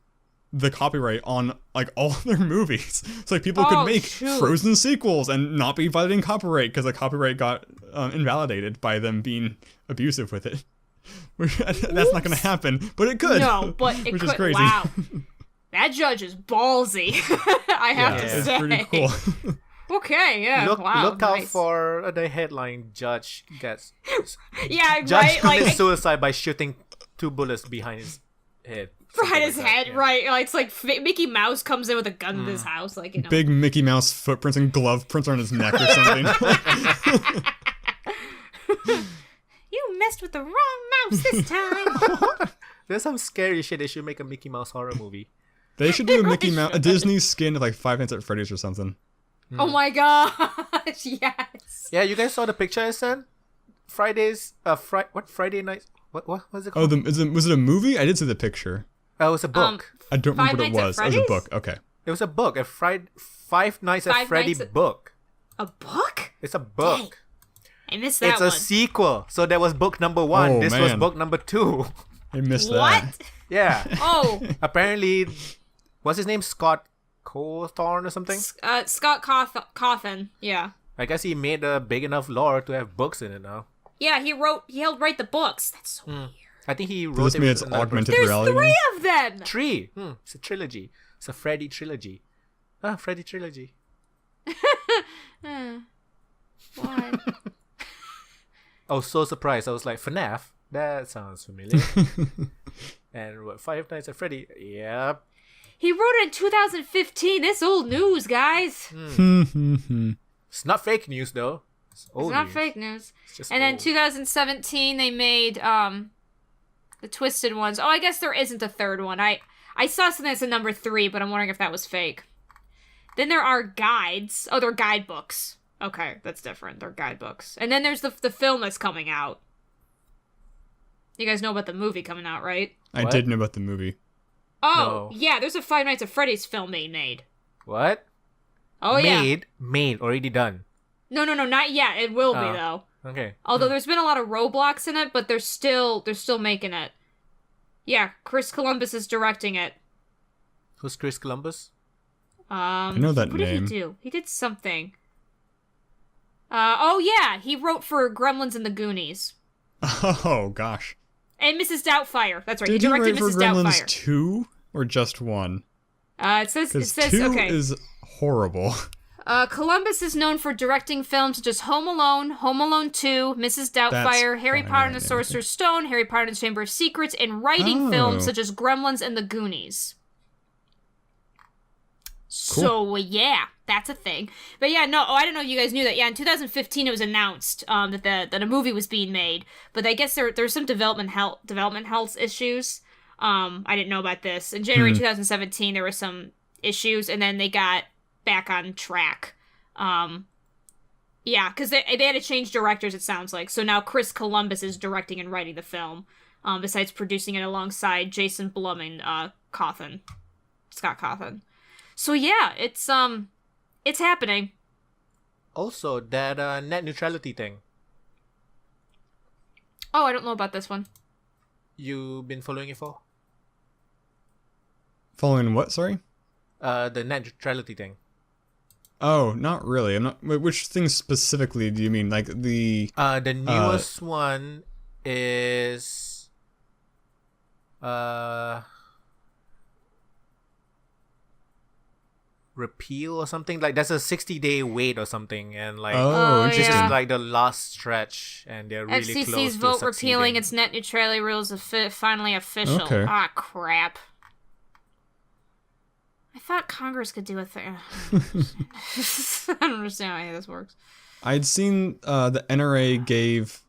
Speaker 3: the copyright on like all their movies. So like people could make Frozen sequels and not be violating copyright because the copyright got invalidated by them being abusive with it. That's not going to happen, but it could.
Speaker 2: No, but it
Speaker 3: which
Speaker 2: could.
Speaker 3: is crazy.
Speaker 2: Wow, that judge is ballsy. I have to
Speaker 3: it's
Speaker 2: say.
Speaker 3: pretty cool.
Speaker 2: Okay, yeah.
Speaker 1: Look out
Speaker 2: nice.
Speaker 1: for the headline: Judge gets
Speaker 2: Yeah,
Speaker 1: Judge
Speaker 2: right.
Speaker 1: commits suicide by shooting 2 bullets behind his head.
Speaker 2: Right, his head,
Speaker 1: yeah.
Speaker 2: right? It's like Mickey Mouse comes in with a gun in his house, like, you know.
Speaker 3: Big Mickey Mouse footprints and glove prints on his neck or something.
Speaker 2: You messed with the wrong mouse this time.
Speaker 1: There's some scary shit. They should make a Mickey Mouse horror movie.
Speaker 3: They should do a Disney skin of like Five Nights at Freddy's or something.
Speaker 2: Oh my gosh, yes.
Speaker 1: Yeah, you guys saw the picture I sent? Friday night? What was it
Speaker 3: Oh,
Speaker 1: called?
Speaker 3: was it a movie? I did see the picture.
Speaker 1: It was a book.
Speaker 3: I don't remember what it
Speaker 2: Nights
Speaker 3: was.
Speaker 2: at
Speaker 3: It was a
Speaker 2: Freddy's?
Speaker 3: book. Okay.
Speaker 1: It was a book. Five Nights at Freddy book.
Speaker 2: A book?
Speaker 1: It's a book.
Speaker 2: Dang. I missed that
Speaker 1: It's
Speaker 2: one.
Speaker 1: a sequel. So there was book number 1.
Speaker 3: Oh,
Speaker 1: This was
Speaker 3: man.
Speaker 1: book number 2.
Speaker 3: I missed
Speaker 2: What?
Speaker 3: that.
Speaker 1: Yeah.
Speaker 2: Oh,
Speaker 1: Apparently, what's his name? Scott Cawthon or something?
Speaker 2: Scott Cawthon. Yeah.
Speaker 1: I guess he made a big enough lore to have books in it now.
Speaker 2: Yeah, he helped write the books. That's so weird.
Speaker 1: I think he
Speaker 3: Does
Speaker 1: wrote
Speaker 3: this
Speaker 1: it
Speaker 3: mean
Speaker 1: with
Speaker 3: it's
Speaker 1: another
Speaker 3: augmented
Speaker 1: person.
Speaker 2: There's
Speaker 3: reality?
Speaker 2: 3 of them.
Speaker 1: 3. It's a trilogy. It's a Freddy trilogy. Freddy trilogy.
Speaker 2: Why?
Speaker 1: I was so surprised. I was like, FNAF? That sounds familiar. And what, Five Nights at Freddy? Yep.
Speaker 2: He wrote it in 2015. This old news, guys.
Speaker 1: It's not fake news, though. It's old
Speaker 2: It's not
Speaker 1: news.
Speaker 2: fake news.
Speaker 1: It's just
Speaker 2: And then
Speaker 1: old.
Speaker 2: 2017, they made the Twisted ones. Oh, I guess there isn't a third one. I saw something that's a number 3, but I'm wondering if that was fake. Then there are guides. Oh, they're guidebooks. Okay, that's different. They're guidebooks. And then there's the film that's coming out. You guys know about the movie coming out, right?
Speaker 3: I
Speaker 1: What?
Speaker 3: did know about the movie.
Speaker 2: Oh,
Speaker 1: No.
Speaker 2: yeah, there's a Five Nights at Freddy's film being made.
Speaker 1: What?
Speaker 2: Oh, yeah.
Speaker 1: Made, already done.
Speaker 2: No, not yet. It will be,
Speaker 1: Oh.
Speaker 2: though.
Speaker 1: Okay.
Speaker 2: Although there's been a lot of roadblocks in it, but they're still making it. Yeah, Chris Columbus is directing it.
Speaker 1: Who's Chris Columbus?
Speaker 3: I know that
Speaker 2: what
Speaker 3: name.
Speaker 2: did he do? He did something. Oh yeah, he wrote for Gremlins and the Goonies.
Speaker 3: Oh gosh.
Speaker 2: And Mrs. Doubtfire. That's right.
Speaker 3: Did
Speaker 2: he
Speaker 3: you
Speaker 2: directed
Speaker 3: write for
Speaker 2: Mrs.
Speaker 3: Gremlins
Speaker 2: Doubtfire.
Speaker 3: 2 or just 1?
Speaker 2: It says
Speaker 3: Because 2
Speaker 2: okay.
Speaker 3: is horrible.
Speaker 2: Columbus is known for directing films such as Home Alone, Home Alone 2, Mrs. Doubtfire,
Speaker 3: That's
Speaker 2: Harry
Speaker 3: fine,
Speaker 2: Potter and the
Speaker 3: yeah.
Speaker 2: Sorcerer's Stone, Harry Potter and the Chamber of Secrets, and writing
Speaker 3: Oh.
Speaker 2: films such as Gremlins and the Goonies. So, yeah, that's a thing. But yeah, no, I don't know if you guys knew that. Yeah, in 2015 it was announced that a movie was being made. But I guess there's some development health issues. I didn't know about this. In January 2017 there were some issues, and then they got back on track. Yeah, because they had to change directors, it sounds like. So now Chris Columbus is directing and writing the film, besides producing it alongside Jason Blum and Scott Cawthon. So yeah, it's happening.
Speaker 1: Also, that net neutrality thing.
Speaker 2: Oh, I don't know about this one.
Speaker 1: You been following it for?
Speaker 3: Following what, sorry?
Speaker 1: The net neutrality thing.
Speaker 3: Oh, not really. I'm not. Which thing specifically do you mean? Like the?
Speaker 1: The newest one is repeal or something. Like there's a 60-day wait or something, and like
Speaker 3: Oh,
Speaker 1: this
Speaker 3: interesting.
Speaker 2: yeah.
Speaker 1: is like the last stretch, and they're really close
Speaker 2: FCC's
Speaker 1: to
Speaker 2: vote
Speaker 1: succeeding.
Speaker 2: repealing its net neutrality rules finally official.
Speaker 3: Okay.
Speaker 2: Ah, crap. I thought Congress could do a thing. I don't understand how any of this works.
Speaker 3: I'd seen the NRA gave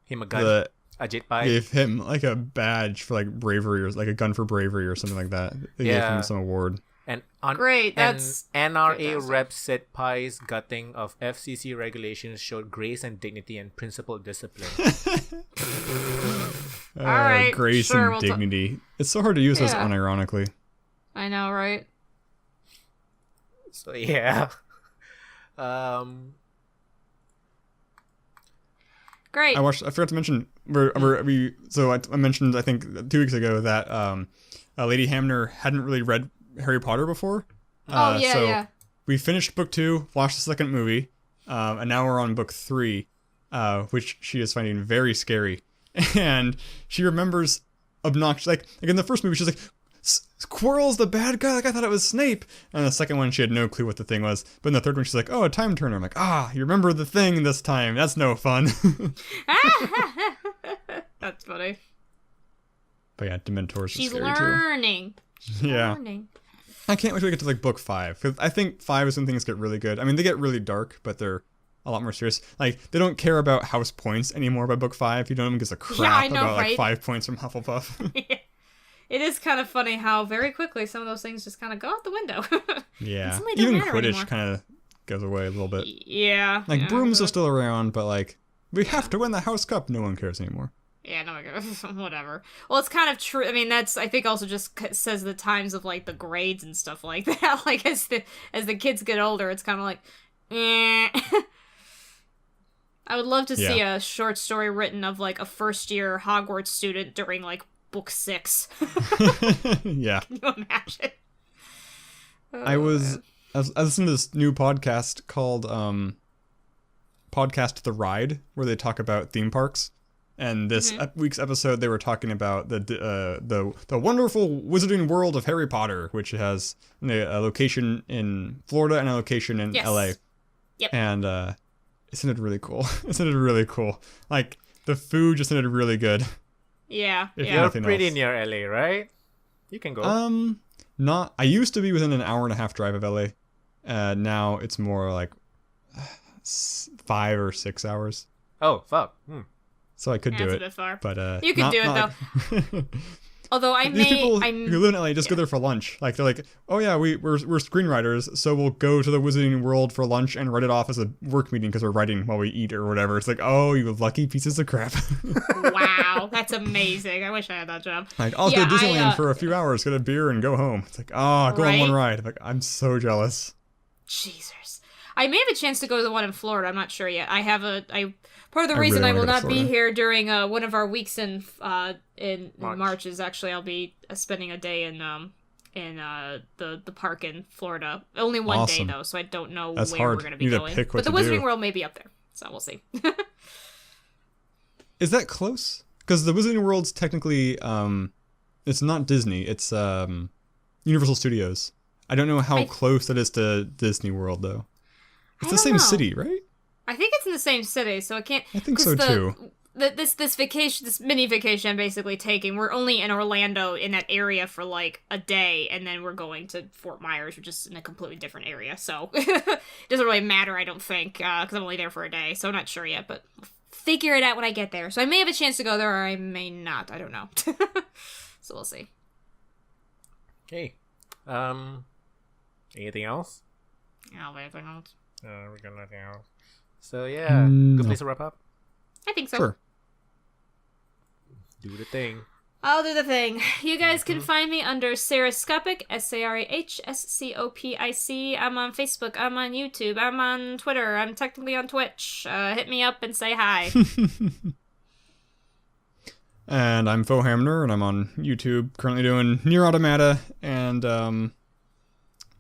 Speaker 1: him a gun, a jet bike.
Speaker 3: gave him like a badge for like bravery or like a gun for bravery or something like that. They gave
Speaker 1: Yeah.
Speaker 3: him some award.
Speaker 2: Great,
Speaker 1: and
Speaker 2: that's
Speaker 1: NRA
Speaker 2: fantastic.
Speaker 1: rep said Pai's gutting of FCC regulations showed grace and dignity and principled discipline.
Speaker 2: Alright,
Speaker 3: grace
Speaker 2: sure,
Speaker 3: and
Speaker 2: we'll
Speaker 3: dignity. It's so hard to use those
Speaker 2: Yeah.
Speaker 3: unironically.
Speaker 2: I know, right?
Speaker 1: So yeah.
Speaker 2: Great.
Speaker 3: I forgot to mention. I mentioned I think 2 weeks ago that Lady Hamner hadn't really read Harry Potter before.
Speaker 2: Yeah.
Speaker 3: We finished book 2, watched the second movie, and now we're on book 3, which she is finding very scary. And she remembers obnoxious, like in the first movie, she's like, Quirrell's the bad guy. Like I thought it was Snape. And the second one, she had no clue what the thing was. But in the third one, she's like, oh, a time turner. I'm like, you remember the thing this time. That's no fun.
Speaker 2: That's funny.
Speaker 3: But yeah, Dementors are
Speaker 2: She's
Speaker 3: scary
Speaker 2: learning.
Speaker 3: too. Yeah. I can't wait to get to like book 5. Because I think 5 is when things get really good. I mean, they get really dark, but they're a lot more serious. Like, they don't care about house points anymore by book 5. You don't even give a crap about like 5 points from Hufflepuff.
Speaker 2: It is kind of funny how very quickly some of those things just kind of go out the window.
Speaker 3: Yeah.
Speaker 2: Don't
Speaker 3: Even
Speaker 2: matter
Speaker 3: Quidditch
Speaker 2: anymore.
Speaker 3: kind of goes away a little bit.
Speaker 2: Yeah.
Speaker 3: Like,
Speaker 2: yeah,
Speaker 3: brooms are still around, but like, we have to win the House Cup. No one cares anymore.
Speaker 2: Yeah, no, whatever. Well, it's kind of true. I mean, that's, I think, also just says the times of like the grades and stuff like that. Like as the kids get older, it's kind of like, I would love to see a short story written of like a first year Hogwarts student during like book 6.
Speaker 3: Yeah.
Speaker 2: Can you imagine?
Speaker 3: I listened to this new podcast called Podcast The Ride, where they talk about theme parks. And this week's episode, they were talking about the wonderful wizarding world of Harry Potter, which has a location in Florida and a location in LA.
Speaker 2: Yep.
Speaker 3: And it sounded really cool. It sounded really cool. Like, the food just sounded really good.
Speaker 2: Yeah.
Speaker 1: You're pretty near LA, right? You can go.
Speaker 3: I used to be within an hour and a half drive of LA. Now it's more like 5 or 6 hours.
Speaker 1: Oh, fuck.
Speaker 3: So I could do
Speaker 2: That's
Speaker 3: it.
Speaker 2: A bit far.
Speaker 3: But
Speaker 2: you could do it though.
Speaker 3: Like...
Speaker 2: Although
Speaker 3: These people who live in LA just go there for lunch. Like, they're like, oh yeah, we're screenwriters, so we'll go to the Wizarding World for lunch and write it off as a work meeting because we're writing while we eat or whatever. It's like, oh, you lucky pieces of crap.
Speaker 2: Wow, that's amazing. I wish I had that job.
Speaker 3: Like, I'll go to Disneyland for a few hours, get a beer, and go home. It's like, go on one ride. I'm like, I'm so jealous.
Speaker 2: Jesus. I may have a chance to go to the one in Florida. I'm not sure yet. Part of the reason I will not be here during one of our weeks in March is actually I'll be spending a day in the park in Florida. Only one day though, so I don't know where we're going to be going. But the Wizarding World may be up there, so we'll see.
Speaker 3: Is that close? Because the Wizarding World's technically it's not Disney. It's Universal Studios. I don't know how close that is to Disney World though. It's the same city, right?
Speaker 2: I think it's in the same city, so I can't.
Speaker 3: I think so too.
Speaker 2: This mini vacation I'm basically taking, we're only in Orlando in that area for like a day, and then we're going to Fort Myers, which is in a completely different area. So it doesn't really matter, I don't think, because I'm only there for a day, so I'm not sure yet. But we'll figure it out when I get there. So I may have a chance to go there, or I may not. I don't know. So we'll see.
Speaker 1: Okay. Anything else?
Speaker 2: Yeah, anything else?
Speaker 1: We got nothing else. So yeah, good place to wrap up.
Speaker 2: I think so.
Speaker 3: Sure.
Speaker 1: Do the thing.
Speaker 2: I'll do the thing. You guys can find me under Sarahscopic, SARAHSCOPIC. I'm on Facebook. I'm on YouTube. I'm on Twitter. I'm technically on Twitch. Hit me up and say hi.
Speaker 3: And I'm Foehamner, and I'm on YouTube, currently doing Nier Automata and the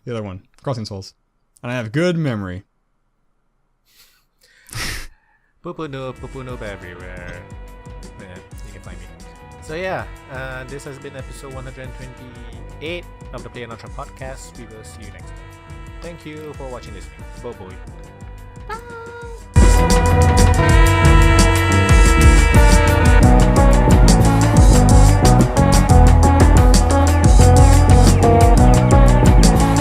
Speaker 3: other one, Crossing Souls. And I have good memory.
Speaker 1: Pupunoob everywhere. Yeah, you can find me. So yeah, this has been episode 128 of the playonultra podcast. We will see you next time. Thank you for watching this week. Bye bye.